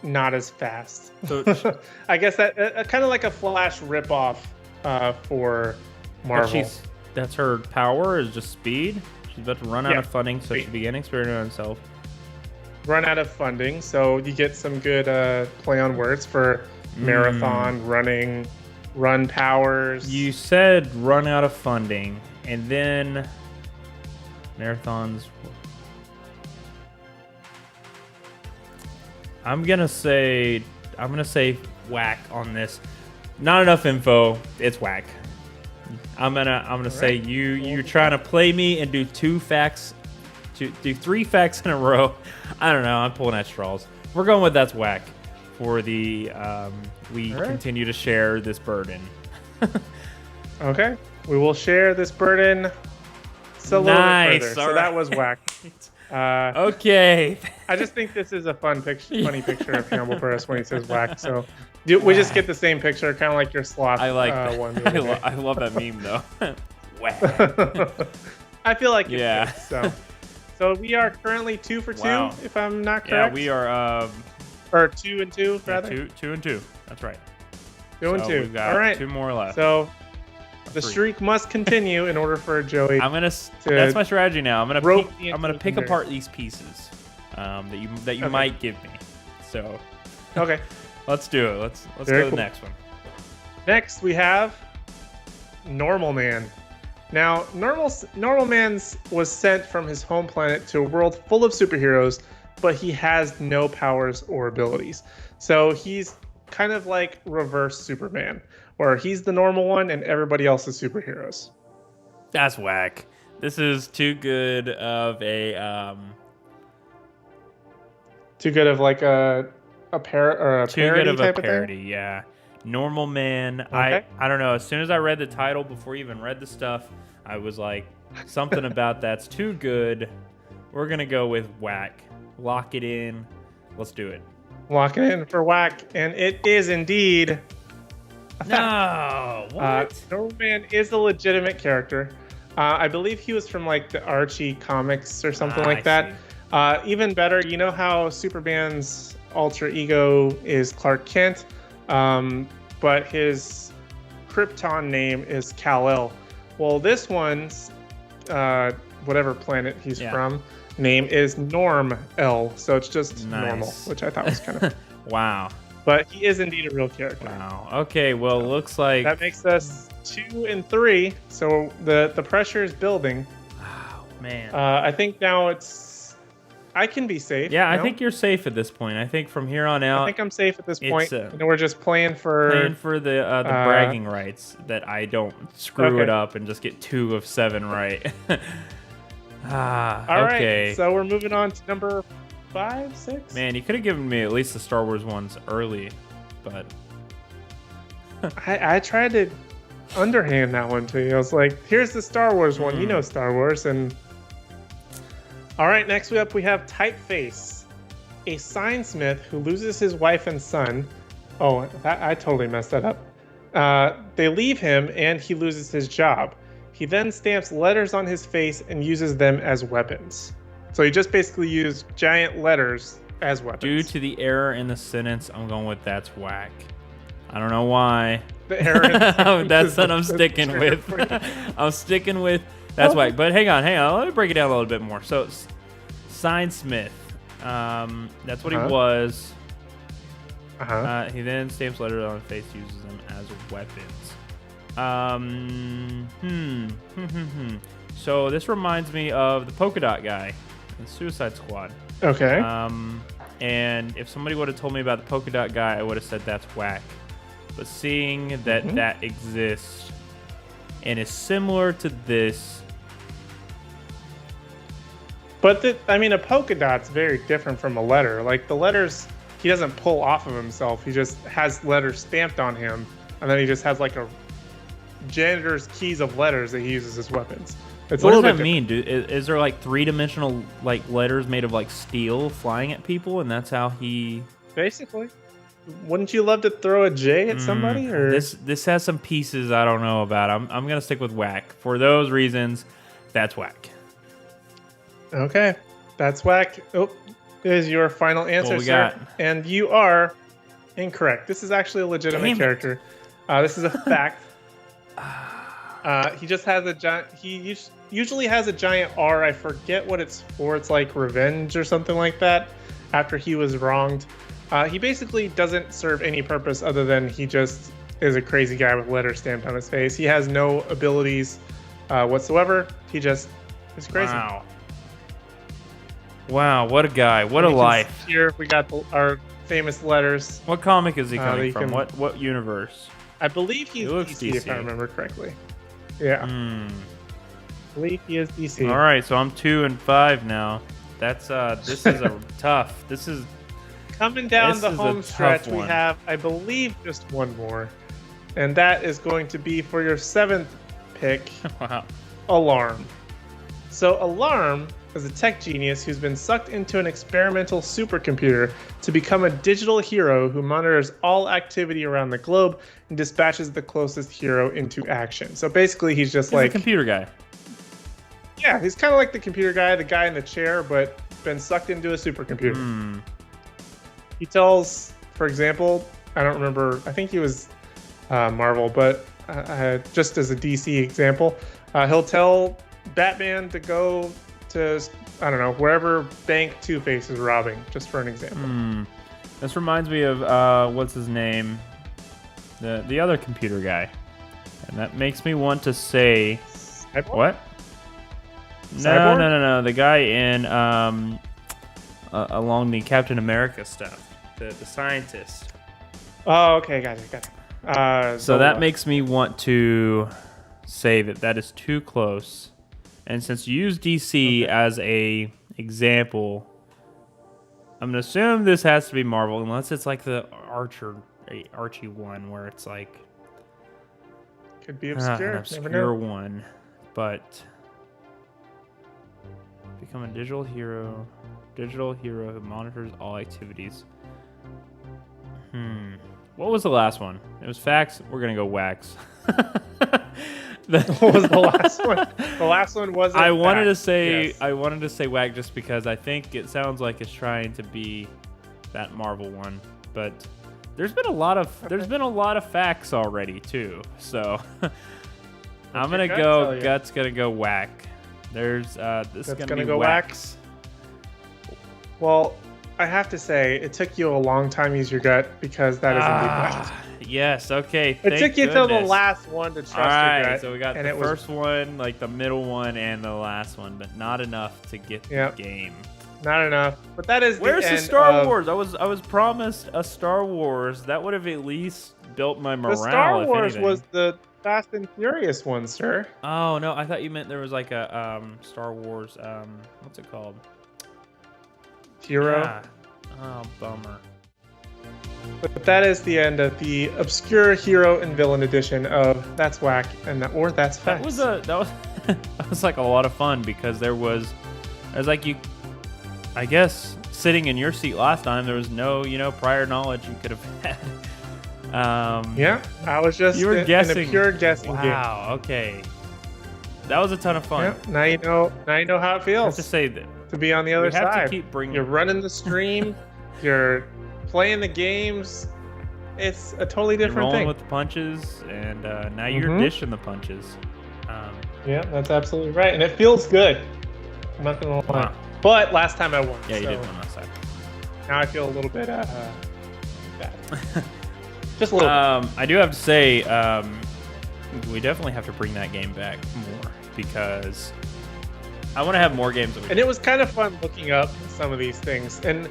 S2: not as fast. So I guess that kind of like a Flash ripoff for Marvel.
S1: That's her power is just speed. She's about to run out of funding, so she began experimenting on herself.
S2: Run out of funding, so you get some good play on words for marathon, run powers.
S1: You said run out of funding, and then Marathons. I'm gonna say whack on this. Not enough info. It's whack. I'm gonna say you're trying to play me and do three facts in a row. I don't know. I'm pulling at straws. We're going with that's whack for the we continue to share this burden.
S2: Okay, we will share this burden. So
S1: Nice.
S2: Further. So
S1: Right.
S2: that was whack.
S1: Okay.
S2: I just think this is a funny picture of Campbell Burris when he says whack. So we just get the same picture, kind of like your sloth.
S1: I like that.
S2: one.
S1: I love that meme though. Whack.
S2: I feel like it
S1: Yeah.
S2: fits, so we are currently 2 for 2,
S1: Wow.
S2: if I'm not
S1: Yeah,
S2: correct.
S1: we are.
S2: Or 2 and 2 rather.
S1: 2 and 2. That's right.
S2: 2 and 2.
S1: We've got
S2: All right.
S1: 2 more left.
S2: So the
S1: 3.
S2: streak must continue in order for Joey.
S1: That's my strategy now. I'm gonna pick
S2: there.
S1: apart these pieces that you might give me. So
S2: Okay.
S1: let's do it. Let's
S2: Very
S1: go to the
S2: cool.
S1: next one.
S2: Next we have Normal Man. Now, Normal Man was sent from his home planet to a world full of superheroes, but he has no powers or abilities. So he's kind of like reverse Superman, where he's the normal one and everybody else is superheroes.
S1: That's whack. This is too good of a
S2: Too good of like a parody
S1: too good of a
S2: type of
S1: parody.
S2: thing?
S1: Yeah. Normal Man.
S2: Okay.
S1: I don't know. As soon as I read the title before you even read the stuff, I was like, something about that's too good. We're gonna go with whack. Lock it in. Let's do it.
S2: Lock it in for whack, and it is indeed a fact.
S1: No. What?
S2: Normal Man is a legitimate character. I believe he was from like the Archie comics or something like that. Even better, you know how Superman's alter ego is Clark Kent, but his Krypton name is Kal-El. Well, this one's whatever planet he's from name is Norm-El, so it's just normal, which I thought was kind of
S1: Wow.
S2: But he is indeed a real character.
S1: Wow. Okay. Well, looks like
S2: That makes us 2 and 3. So the pressure is building.
S1: Oh man.
S2: I think now I can be safe.
S1: Yeah, I
S2: no?
S1: think you're safe at this point. I think from here on out,
S2: I think I'm safe at this point.
S1: It's,
S2: We're just playing for
S1: the bragging rights that I don't screw it up and just get 2 of 7 right.
S2: All right.
S1: Okay.
S2: So we're moving on to number 5, 6.
S1: Man, you could have given me at least the Star Wars ones early, but
S2: I tried to underhand that one to you. I was like, here's the Star Wars one. You know Star Wars. And all right, next up we have Typeface, a signsmith who loses his wife and son. Oh, I totally messed that up. They leave him and he loses his job. He then stamps letters on his face and uses them as weapons. So he just basically used giant letters as weapons.
S1: due to the error in the sentence, I'm going with that's whack. I don't know why.
S2: The error in the sentence
S1: That's
S2: is
S1: what I'm sticking with. I'm sticking with that's whack. But hang on. Let me break it down a little bit more. So, signsmith. That's what he was. He then stamps letters on his face, uses them as weapons. So this reminds me of the polka dot guy in Suicide Squad.
S2: Okay.
S1: And if somebody would have told me about the polka dot guy, I would have said that's whack. But seeing that that exists and is similar to this.
S2: But a polka dot's very different from a letter. Like the letters, he doesn't pull off of himself. He just has letters stamped on him, and then he just has like a janitor's keys of letters that he uses as weapons. It's
S1: What
S2: a
S1: does
S2: little
S1: that
S2: bit
S1: mean, dude? Is there like 3-dimensional like letters made of like steel flying at people, and that's how he?
S2: Basically, wouldn't you love to throw a J at somebody? Or
S1: This has some pieces I don't know about. I'm gonna stick with whack for those reasons. That's whack.
S2: Okay, that's whack. Oh, is your final answer,
S1: we
S2: sir?
S1: got?
S2: And you are incorrect. This is actually a legitimate
S1: Damn it.
S2: character. This is a fact. He just has a giant. He usually has a giant R. I forget what it's for. It's like revenge or something like that. After he was wronged, he basically doesn't serve any purpose other than he just is a crazy guy with letters stamped on his face. He has no abilities whatsoever. He just It's crazy.
S1: Wow, what a guy. What a life.
S2: Here we got our famous letters.
S1: What comic is he coming from?
S2: can-
S1: What universe?
S2: I believe he's
S1: looks
S2: DC, if I
S1: DC.
S2: remember correctly. Yeah. I believe he is DC.
S1: All right, so I'm 2 and 5 now. That's this is a tough. This is
S2: Coming down
S1: This
S2: the
S1: is a
S2: home
S1: tough
S2: stretch, we
S1: one.
S2: have, I believe, just one more. And that is going to be for your 7th pick,
S1: wow.
S2: Alarm. So Alarm is a tech genius who's been sucked into an experimental supercomputer to become a digital hero who monitors all activity around the globe and dispatches the closest hero into action. So basically he's just
S1: He's
S2: like...
S1: a computer guy.
S2: Yeah, he's kind of like the computer guy, the guy in the chair, but been sucked into a supercomputer. He tells, for example, I don't remember, I think he was Marvel, but just as a DC example, he'll tell Batman to go to, I don't know, wherever bank Two-Face is robbing, just for an example.
S1: This reminds me of, what's his name? The other computer guy. And that makes me want to say...
S2: Cyborg?
S1: What?
S2: Cyborg?
S1: No. The guy in, along the Captain America stuff. The scientist.
S2: Oh, okay, got it.
S1: So that makes me want to say that is too close. And since you use DC as a example, I'm gonna assume this has to be Marvel, unless it's like the Archie one, where it's like
S2: could be obscure.
S1: an
S2: Never
S1: obscure
S2: know.
S1: one. But become a digital hero who monitors all activities. What was the last one? It was Fax. We're gonna go Wax.
S2: What was the last one? The last one wasn't.
S1: I wanted to
S2: Fax.
S1: say
S2: Yes.
S1: I wanted to say Wag just because I think it sounds like it's trying to be that Marvel one, but there's been a lot of facts already too. So I'm gonna
S2: your gut
S1: go
S2: tell you?
S1: Gut's gonna go Whack. There's this is
S2: Gut's
S1: gonna
S2: gonna
S1: be
S2: go
S1: Wax.
S2: Well, I have to say, it took you a long time to use your gut because that is indeed wax.
S1: Yes. Okay.
S2: It
S1: thank
S2: took you till the
S1: goodness.
S2: last one to trust
S1: All
S2: your
S1: right,
S2: gut.
S1: so we got
S2: and
S1: the
S2: it was
S1: first one, like the middle one, and the last one, but not enough to get
S2: Yep.
S1: the game.
S2: not enough. But that is
S1: Where's
S2: the
S1: the
S2: end
S1: Star
S2: of-
S1: Wars? I was promised a Star Wars. That would have at least built my morale.
S2: The Star
S1: if
S2: Wars
S1: anything.
S2: was the Fast and Furious one, sir.
S1: Oh no, I thought you meant there was like a Star Wars. What's it called?
S2: Hero.
S1: Yeah. Oh, bummer.
S2: But that is the end of the obscure hero and villain edition of That's Whack or That's Facts.
S1: That was that was like a lot of fun because there was like you, I guess sitting in your seat last time there was no prior knowledge you could have had.
S2: Yeah, I was just
S1: You were
S2: in
S1: guessing.
S2: a pure guessing game.
S1: Wow. Okay. That was a ton of fun.
S2: Yeah, now you know how it
S1: I have
S2: feels
S1: to say that
S2: to be on the other
S1: we have
S2: side.
S1: to keep bringing.
S2: You're running the stream, you're playing the games. It's a totally
S1: You're
S2: different
S1: rolling
S2: thing.
S1: with the punches, and now you're
S2: Mhm.
S1: dishing the punches.
S2: Yeah, that's absolutely right, and it feels good. I'm not gonna lie.
S1: Wow.
S2: But last time I won.
S1: Yeah, you
S2: so
S1: did win last time.
S2: Now I feel a little bit bad. Just a little.
S1: I do have to say, we definitely have to bring that game back more because I want to have more games. That we
S2: And it was kind of fun looking up some of these things. And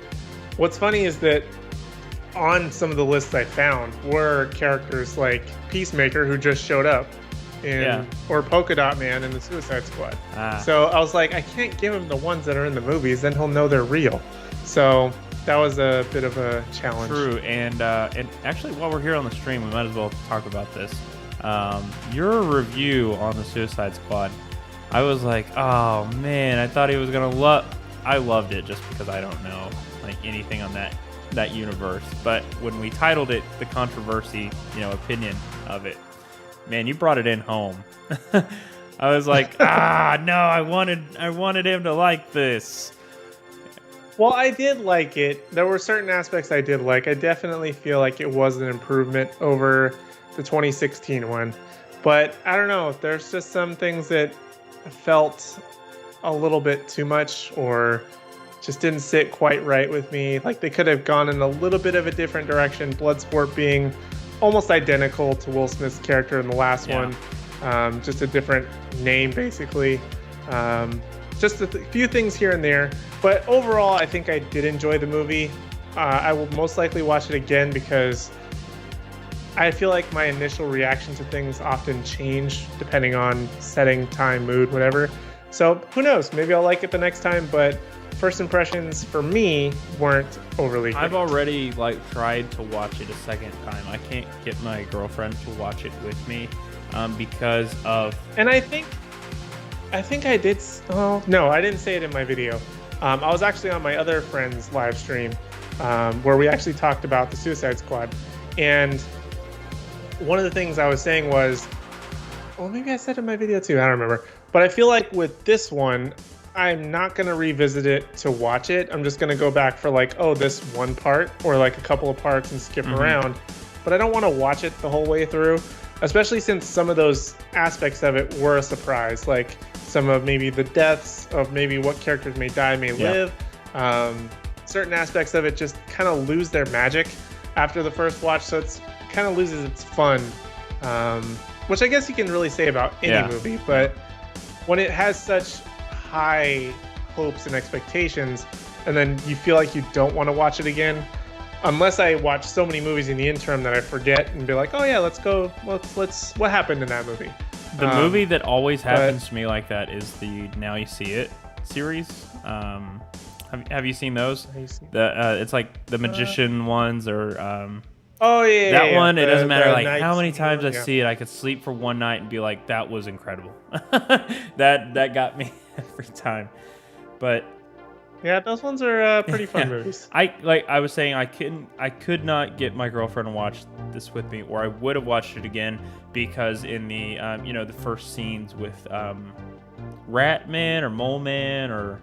S2: what's funny is that on some of the lists I found were characters like Peacemaker, who just showed up, or Polka Dot Man in the Suicide Squad. So I was like, I can't give him the ones that are in the movies, then he'll know they're real. So that was a bit of a challenge.
S1: True, and actually, while we're here on the stream, we might as well talk about this. Your review on the Suicide Squad, I was like, oh man, I thought he was gonna love. I loved it just because I don't know like anything on that universe. But when we titled it the controversy, opinion of it, man, you brought it in home. I was like, no, I wanted him to like this.
S2: Well, I did like it. There were certain aspects I did like. I definitely feel like it was an improvement over the 2016 one. But I don't know. There's just some things that felt a little bit too much or just didn't sit quite right with me. Like they could have gone in a little bit of a different direction. Bloodsport being almost identical to Will Smith's character in the last one. Just a different name, basically. just a few things here and there. But overall, I think I did enjoy the movie. I will most likely watch it again because I feel like my initial reaction to things often change depending on setting, time, mood, whatever. So who knows? Maybe I'll like it the next time. But first impressions for me weren't overly great.
S1: I've already tried to watch it a second time. I can't get my girlfriend to watch it with me because of.
S2: And I think I did. Oh no, I didn't say it in my video. I was actually on my other friend's live stream where we actually talked about the Suicide Squad, and one of the things I was saying was, well, maybe I said it in my video too. I don't remember. But I feel like with this one, I'm not going to revisit it to watch it. I'm just going to go back for this one part or a couple of parts and skip around. But I don't want to watch it the whole way through, especially since some of those aspects of it were a surprise. Like some of maybe the deaths of maybe what characters may die, may live. Certain aspects of it just kind of lose their magic after the first watch. So it's kind of loses its fun, which I guess you can really say about any movie. But when it has such high hopes and expectations, and then you feel like you don't want to watch it again, unless I watch so many movies in the interim that I forget and be like, oh yeah, let's go. Let's what happened in that movie?
S1: The movie that always happens to me like that is the Now You See It series. Have you seen those? It's like the magician ones or.
S2: Oh yeah,
S1: that one. It doesn't matter how many
S2: nights,
S1: times I see it. I could sleep for one night and be like, "That was incredible." that got me every time. But
S2: yeah, those ones are pretty fun movies.
S1: I was saying, I could not get my girlfriend to watch this with me, or I would have watched it again because in the the first scenes with Rat Man or Mole Man or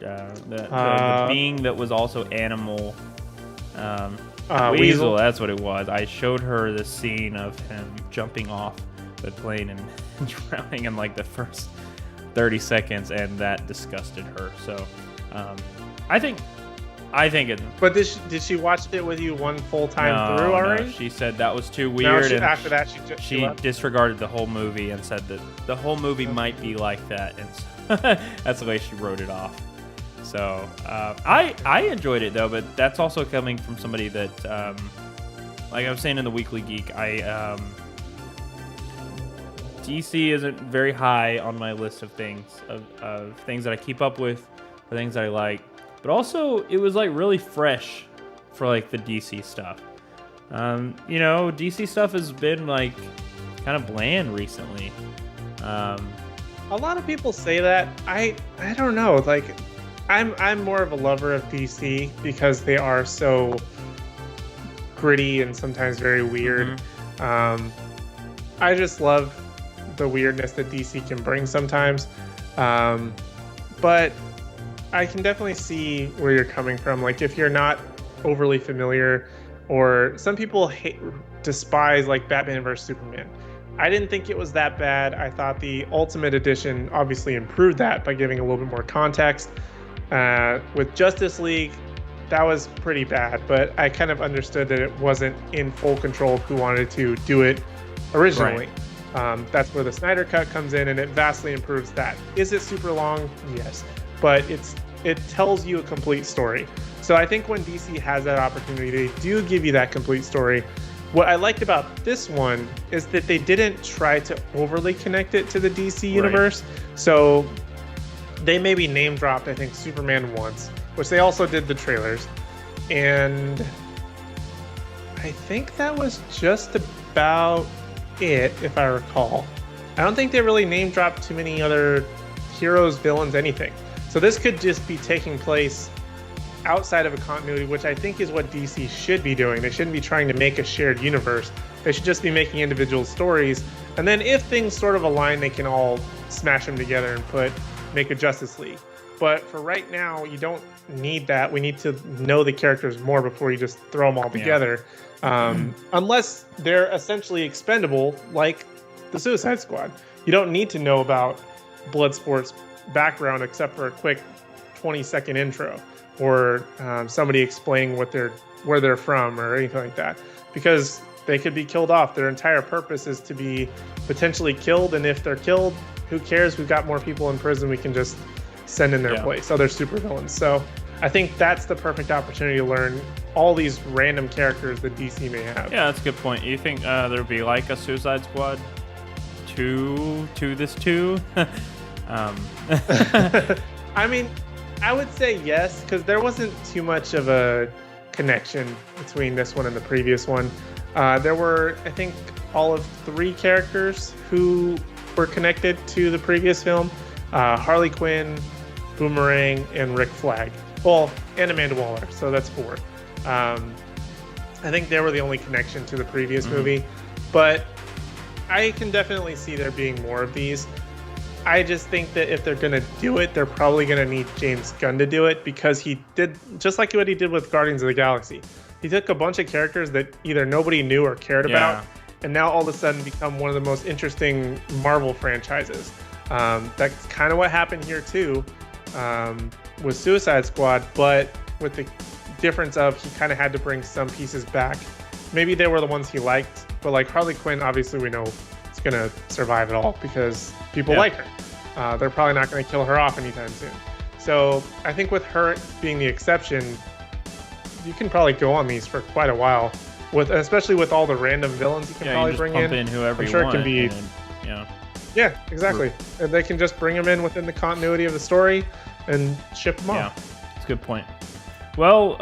S1: the being that was also animal. Weasel, that's what it was. I showed her the scene of him jumping off the plane and drowning in the first 30 seconds, and that disgusted her. So, I think it.
S2: But did she watch it with you one full time through already?
S1: No, she said that was too weird.
S2: No, after that,
S1: she disregarded the whole movie and said that the whole movie might be like that, and so that's the way she wrote it off. So I enjoyed it though, but that's also coming from somebody that, like I was saying in the Weekly Geek, DC isn't very high on my list of things of things that I keep up with, or things that I like. But also, it was really fresh for the DC stuff. DC stuff has been kind of bland recently.
S2: A lot of people say that. I don't know. I'm more of a lover of DC because they are so gritty and sometimes very weird. I just love the weirdness that DC can bring sometimes. But I can definitely see where you're coming from. If you're not overly familiar, or some people despise Batman vs Superman. I didn't think it was that bad. I thought the Ultimate Edition obviously improved that by giving a little bit more context. With Justice League, that was pretty bad, but I kind of understood that it wasn't in full control of who wanted to do it originally. Right. That's where the Snyder Cut comes in, and it vastly improves that. Is it super long? Yes, but it tells you a complete story. So I think when DC has that opportunity, they do give you that complete story. What I liked about this one is that they didn't try to overly connect it to the DC universe. Right. So they maybe name dropped, I think, Superman once, which they also did the trailers. And I think that was just about it, if I recall. I don't think they really name dropped too many other heroes, villains, anything. So this could just be taking place outside of a continuity, which I think is what DC should be doing. They shouldn't be trying to make a shared universe. They should just be making individual stories. And then if things sort of align, they can all smash them together and make a Justice League. But for right now, you don't need that. We need to know the characters more before you just throw them all together. Unless they're essentially expendable, like the Suicide Squad. You don't need to know about Bloodsport's background except for a quick 20-second intro, or somebody explaining where they're from or anything like that, because they could be killed off. Their entire purpose is to be potentially killed, and if they're killed, who cares? We've got more people in prison. We can just send in their place, other supervillains. So I think that's the perfect opportunity to learn all these random characters that DC may have.
S1: Yeah, that's a good point. You think there'd be like a Suicide Squad 2 to this 2?
S2: I mean, I would say yes, because there wasn't too much of a connection between this one and the previous one. There were, I think, all of 3 characters who were connected to the previous film. Harley Quinn, Boomerang, and Rick Flag. Well, and Amanda Waller, so that's 4. I think they were the only connection to the previous movie. But I can definitely see there being more of these. I just think that if they're going to do it, they're probably going to need James Gunn to do it, because he did, just like what he did with Guardians of the Galaxy. He took a bunch of characters that either nobody knew or cared about, and now all of a sudden become one of the most interesting Marvel franchises. That's kind of what happened here too, with Suicide Squad, but with the difference of he kind of had to bring some pieces back. Maybe they were the ones he liked, but like Harley Quinn, obviously we know it's going to survive it all because people like her. They're probably not going to kill her off anytime soon. So I think with her being the exception, you can probably go on these for quite a while, especially with all the random villains you can probably bring in.
S1: Whoever
S2: I'm sure
S1: you
S2: it can be. Yeah, exactly. And they can just bring them in within the continuity of the story and ship them off.
S1: Yeah, that's a good point. Well,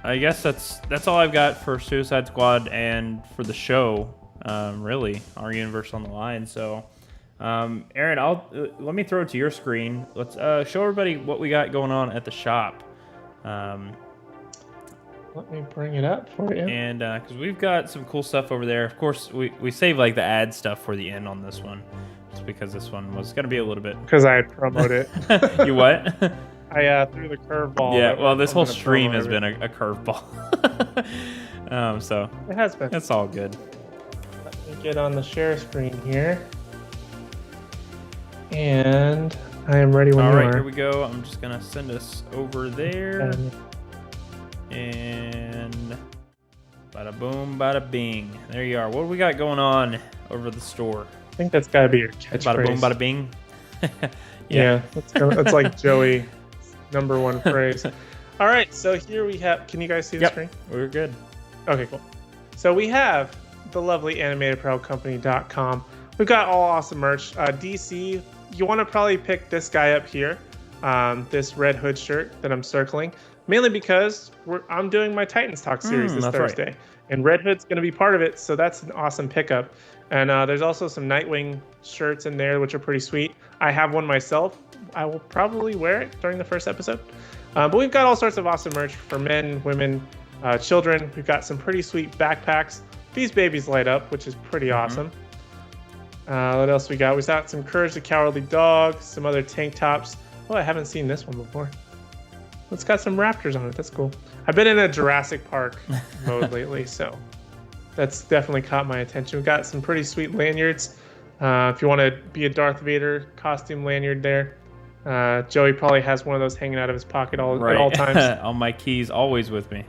S1: I guess that's all I've got for Suicide Squad and for the show. Really, our universe on the line. So, Aaron, let me throw it to your screen. Let's show everybody what we got going on at the shop.
S2: Let me bring it up for you.
S1: And because we've got some cool stuff over there. Of course, we save like the ad stuff for the end on this one, just because this one was going to be a little bit.
S2: Because I had promoted it.
S1: You what?
S2: I threw the curveball.
S1: Yeah, well, this whole stream has been a curveball. So
S2: it has been.
S1: It's all good.
S2: Let me get on the share screen here. And I am ready when you are.
S1: All right, here we go. I'm just going to send us over there. And bada boom, bada bing. There you are. What do we got going on over the store?
S2: I think that's got to be your catchphrase.
S1: Bada boom, bada bing.
S2: Yeah, that's like Joey's #1 phrase. All right, so here we have. Can you guys see the screen?
S1: We're good.
S2: Okay, cool. So we have the lovely animatedapparelcompany.com. We've got all awesome merch. DC, you want to probably pick this guy up here, this Red Hood shirt that I'm circling. Mainly because I'm doing my Titans Talk series this Thursday. Right. And Red Hood's going to be part of it, so that's an awesome pickup. And there's also some Nightwing shirts in there, which are pretty sweet. I have one myself. I will probably wear it during the first episode. But we've got all sorts of awesome merch for men, women, children. We've got some pretty sweet backpacks. These babies light up, which is pretty awesome. What else we got? We got some Courage the Cowardly Dog, some other tank tops. Oh, I haven't seen this one before. It's got some raptors on it. That's cool. I've been in a Jurassic Park mode lately, so that's definitely caught my attention. We've got some pretty sweet lanyards. If you want to be a Darth Vader costume lanyard there. Joey probably has one of those hanging out of his pocket at all times.
S1: All my keys always with me.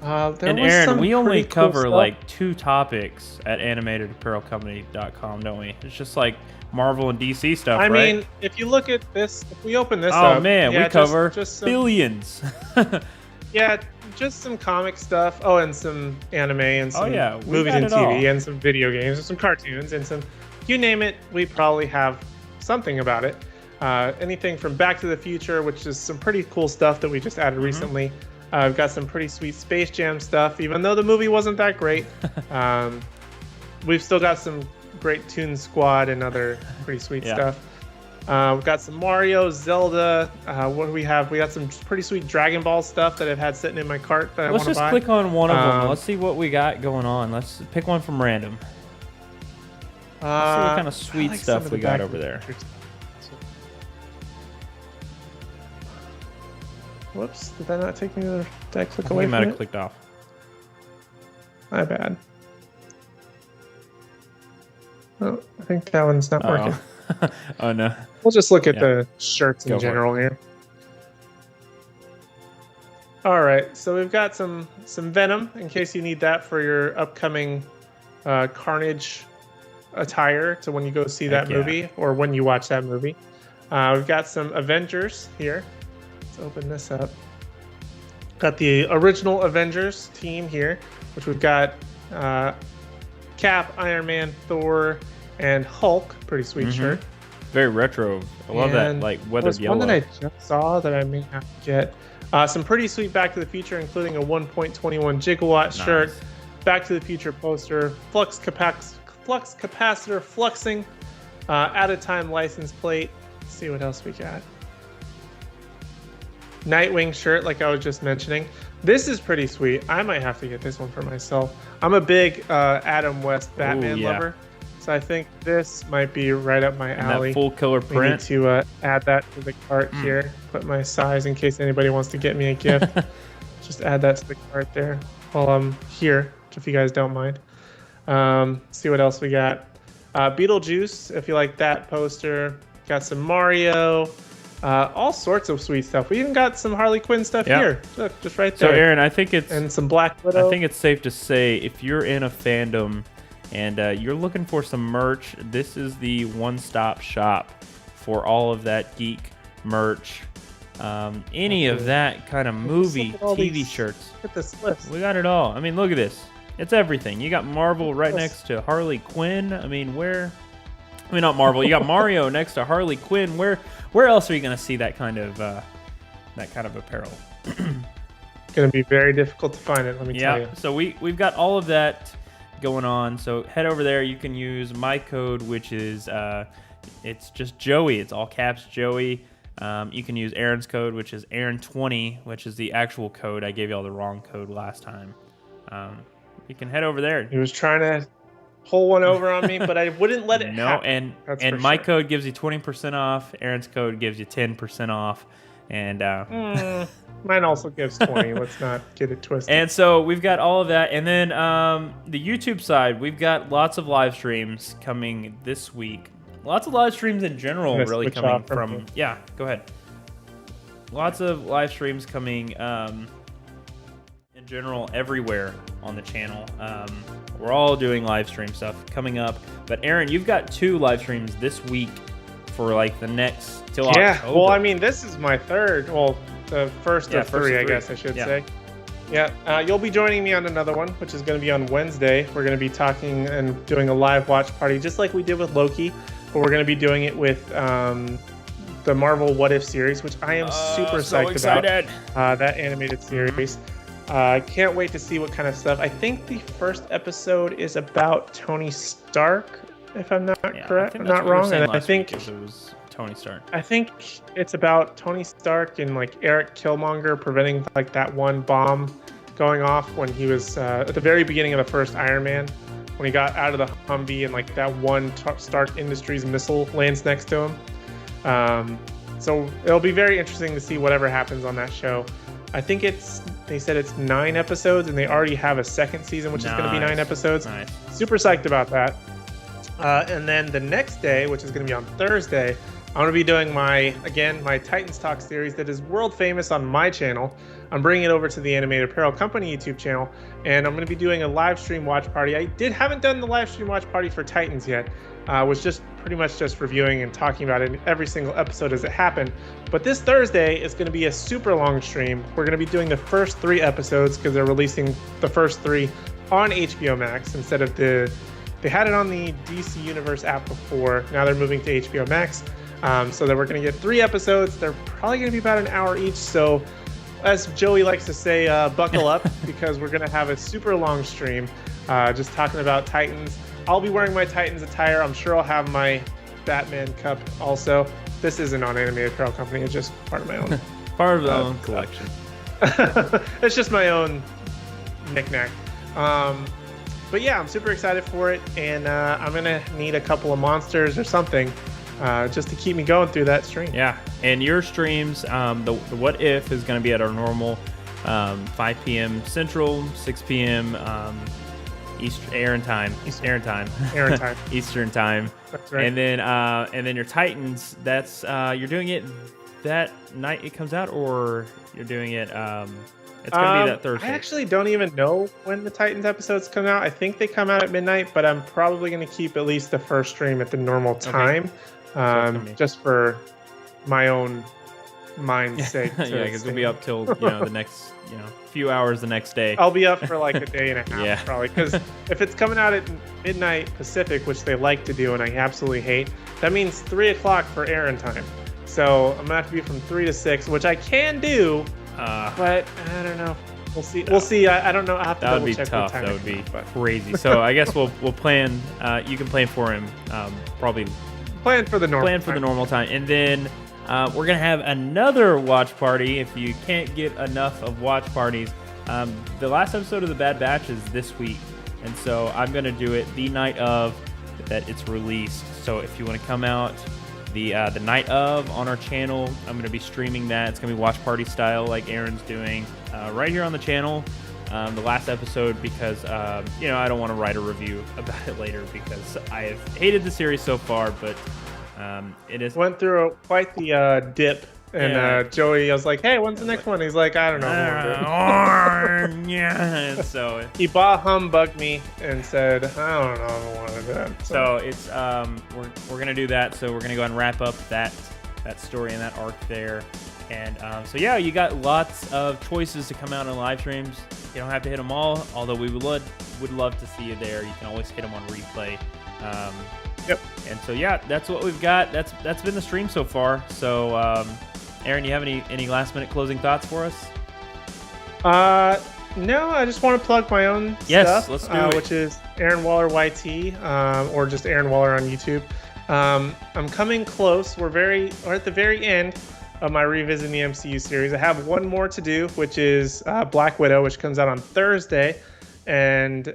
S2: And
S1: Aaron, we only cover like 2 topics at animatedapparelcompany.com, don't we? It's just like Marvel and DC stuff, right?
S2: I mean, if you look at this, if we open this up...
S1: Oh, man, we cover just billions.
S2: Yeah, just some comic stuff. Oh, and some anime and some movies and TV and some video games and some cartoons and some... You name it, we probably have something about it. Anything from Back to the Future, which is some pretty cool stuff that we just added recently. We've got some pretty sweet Space Jam stuff, even though the movie wasn't that great. We've still got some great Toon Squad and other pretty sweet stuff. We've got some Mario, Zelda. What do we have? We got some pretty sweet Dragon Ball stuff that I've had sitting in my cart that I want to buy.
S1: Let's just click on one of them. Let's see what we got going on. Let's pick one from random. Let's see what kind of sweet stuff we got over there.
S2: Whoops, did that not take me to the... Did I click away from it?
S1: You might have clicked off.
S2: My bad. Oh, I think that one's not working.
S1: Oh, no.
S2: We'll just look at the shirts in general here. All right, so we've got some Venom, in case you need that for your upcoming Carnage attire to when you go see that movie or when you watch that movie. We've got some Avengers here. Let's open this up. Got the original Avengers team here, which we've got Cap, Iron Man, Thor, and Hulk. Pretty sweet shirt.
S1: Very retro. I love that, like weathered yellow.
S2: One that I just saw that I may have to get. Some pretty sweet Back to the Future, including a 1.21 gigawatt shirt, Back to the Future poster, flux capacitor fluxing, out of time license plate. Let's see what else we got. Nightwing shirt, like I was just mentioning. This is pretty sweet. I might have to get this one for myself. I'm a big Adam West Batman lover, so I think this might be right up my alley.
S1: That full color print.
S2: We need to add that to the cart here. Put my size in case anybody wants to get me a gift. Just add that to the cart there while I'm here, if you guys don't mind. See what else we got. Beetlejuice, if you like that poster. Got some Mario. All sorts of sweet stuff. We even got some Harley Quinn stuff here. Look, just right there.
S1: So Aaron, I think it's
S2: and some Black Widow.
S1: I think it's safe to say if you're in a fandom and you're looking for some merch, this is the one-stop shop for all of that geek merch. Any of that kind of movie, TV shirts.
S2: Look at this list.
S1: We got it all. I mean, look at this. It's everything. You got Marvel right next to Harley Quinn. I mean, not Marvel. You got Mario next to Harley Quinn. Where else are you going to see that kind of apparel?
S2: Going to be very difficult to find it, let me tell you.
S1: So we've got all of that going on. So head over there. You can use my code, which is it's just Joey. It's all caps Joey. You can use Aaron's code, which is Aaron20, which is the actual code. I gave you all the wrong code last time. You can head over there.
S2: He was trying to pull one over on me, but I wouldn't let it happen.
S1: And my code gives you 20% off. Aaron's code gives you 10% off. And
S2: mine also gives 20. Let's not get it twisted.
S1: And so we've got all of that. And then the YouTube side, we've got lots of live streams coming this week. Lots of live streams in general really coming from... Yeah, go ahead. Lots of live streams coming in general everywhere on the channel. We're all doing live stream stuff coming up. But Aaron, you've got 2 live streams this week for like the next till October.
S2: Well, I mean, this is my third. Well, the first of 3, I guess I should say. Yeah, you'll be joining me on another one, which is going to be on Wednesday. We're going to be talking and doing a live watch party, just like we did with Loki. But we're going to be doing it with the Marvel What If series, which I am super psyched about. That animated series. Can't wait to see what kind of stuff. I think the first episode is about Tony Stark, if I'm not correct. I'm not wrong. And I think
S1: it was Tony Stark.
S2: I think it's about Tony Stark and like Eric Killmonger preventing like that one bomb going off when he was at the very beginning of the first Iron Man, when he got out of the Humvee and like that one Stark Industries missile lands next to him. So it'll be very interesting to see whatever happens on that show. I think they said it's 9 episodes, and they already have a second season, which is going to be 9 episodes.
S1: Nice.
S2: Super psyched about that. And then the next day, which is going to be on Thursday, I'm going to be doing my Titans Talk series that is world famous on my channel. I'm bringing it over to the Animated Apparel Company YouTube channel, and I'm going to be doing a live stream watch party. Haven't done the live stream watch party for Titans yet. Was just pretty much just reviewing and talking about it in every single episode as it happened. But this Thursday is going to be a super long stream. We're going to be doing the first 3 episodes because they're releasing the first 3 on HBO Max instead of they had it on the DC Universe app before. Now they're moving to HBO Max. So that we're going to get 3 episodes. They're probably going to be about an hour each. So as Joey likes to say, buckle up because we're going to have a super long stream just talking about Titans. I'll be wearing my Titans attire. I'm sure I'll have my Batman cup also. This isn't on Animated Apparel Company. It's just part of my own.
S1: Part of the own collection.
S2: It's just my own knickknack. But yeah, I'm super excited for it. And I'm going to need a couple of monsters or something just to keep me going through that stream.
S1: Yeah, and your streams, the What If is going to be at our normal 5 p.m. Central, 6 p.m. Eastern time. Eastern time.
S2: That's right.
S1: And then your Titans, that's you're doing it that night it comes out, or you're doing it It's gonna be that Thursday.
S2: I actually don't even know when the Titans episodes come out. I think they come out at midnight, but I'm probably going to keep at least the first stream at the normal time, just for my own mind's sake.
S1: Yeah, because we'll be up till the next few hours the next day.
S2: I'll be up for like a day and a half,
S1: Yeah.
S2: probably. Because if it's coming out at midnight Pacific, which they like to do, and I absolutely hate, that means 3 o'clock for Aaron time. So I'm gonna have to be from 3 to 6, which I can do, but I don't know. We'll see. We'll see. I don't know. I have to
S1: That would
S2: double
S1: be
S2: check
S1: tough.
S2: what time
S1: That would
S2: it
S1: be
S2: comes,
S1: crazy. So I guess we'll plan. You can plan for him. Probably
S2: plan for the normal.
S1: Plan for the normal time, and then we're gonna have another watch party. If you can't get enough of watch parties, the last episode of the Bad Batch is this week, and so I'm gonna do it the night of that it's released. So if you want to come out the night of on our channel, I'm gonna be streaming that. It's gonna be watch party style, like Aaron's doing right here on the channel. The last episode, because I don't want to write a review about it later because I have hated the series so far, but it is
S2: went through quite the dip, and Joey, I was like, "Hey, when's the next one?" He's like, "I don't know."
S1: Yeah, and so
S2: he humbugged me and said, "I don't know, I don't want to do that."
S1: So it's we're gonna do that. So we're gonna go ahead and wrap up that story and that arc there. And so yeah, you got lots of choices to come out on live streams. You don't have to hit them all, although we would love to see you there. You can always hit them on replay.
S2: Yep.
S1: And so yeah, that's what we've got. That's been the stream so far. So Aaron, you have any last minute closing thoughts for us?
S2: No, I just want to plug my own
S1: Yes,
S2: stuff,
S1: let's do it.
S2: which is Aaron Waller YT, or just Aaron Waller on YouTube. I'm coming close. We're at the very end of my Revisiting the MCU series. I have one more to do, which is Black Widow, which comes out on Thursday. And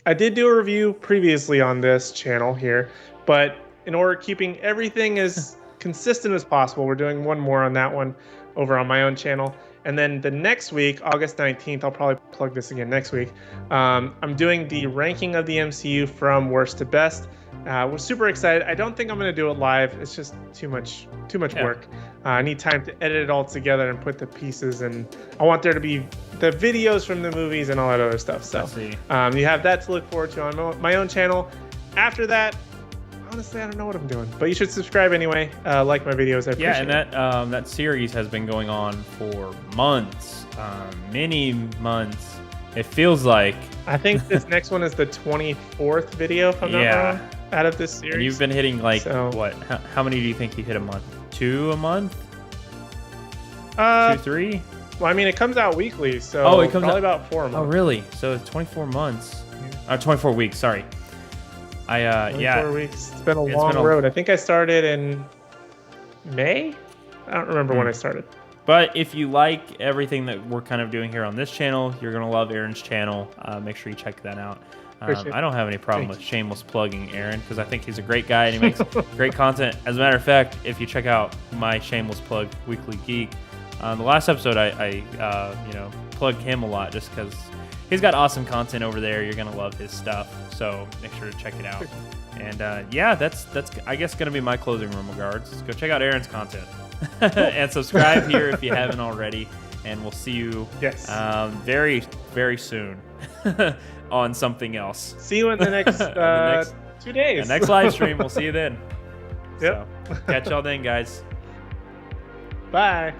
S2: I did do a review previously on this channel here, but in order keeping everything as consistent as possible, we're doing one more on that one over on my own channel. And then the next week, August 19th, I'll probably plug this again next week. I'm doing the ranking of the MCU from worst to best. We're super excited. I don't think I'm going to do it live. It's just too much work. I need time to edit it all together and put the pieces, and I want there to be the videos from the movies and all that other stuff. So you have that to look forward to on my own channel. After that, honestly, I don't know what I'm doing, but you should subscribe anyway. Like my videos. I appreciate
S1: it. And that series has been going on for months, many months. It feels like.
S2: I think this next one is the 24th video, if I'm not wrong, out of this series.
S1: And you've been hitting what? How many do you think you hit a month? 2 a month? 2, 3?
S2: Well, I mean, it comes out weekly, so it comes probably about 4 months.
S1: Oh, really? So it's 24 months. 24 weeks. Sorry.
S2: 24 weeks. It's been a long road. I think I started in May. I don't remember when I started.
S1: But if you like everything that we're kind of doing here on this channel, you're going to love Aaron's channel. Make sure you check that out. I don't have any problem with shameless plugging Aaron, because I think he's a great guy and he makes great content. As a matter of fact, if you check out my shameless plug, Weekly Geek, the last episode I plugged him a lot just because he's got awesome content over there. You're going to love his stuff. So make sure to check it out. And that's I guess going to be my closing remarks. Go check out Aaron's content. And subscribe here if you haven't already, and we'll see you very, very soon on something else.
S2: See you in the next, 2 days.
S1: The next live stream. We'll see you then.
S2: Yep.
S1: So, catch y'all then, guys.
S2: Bye.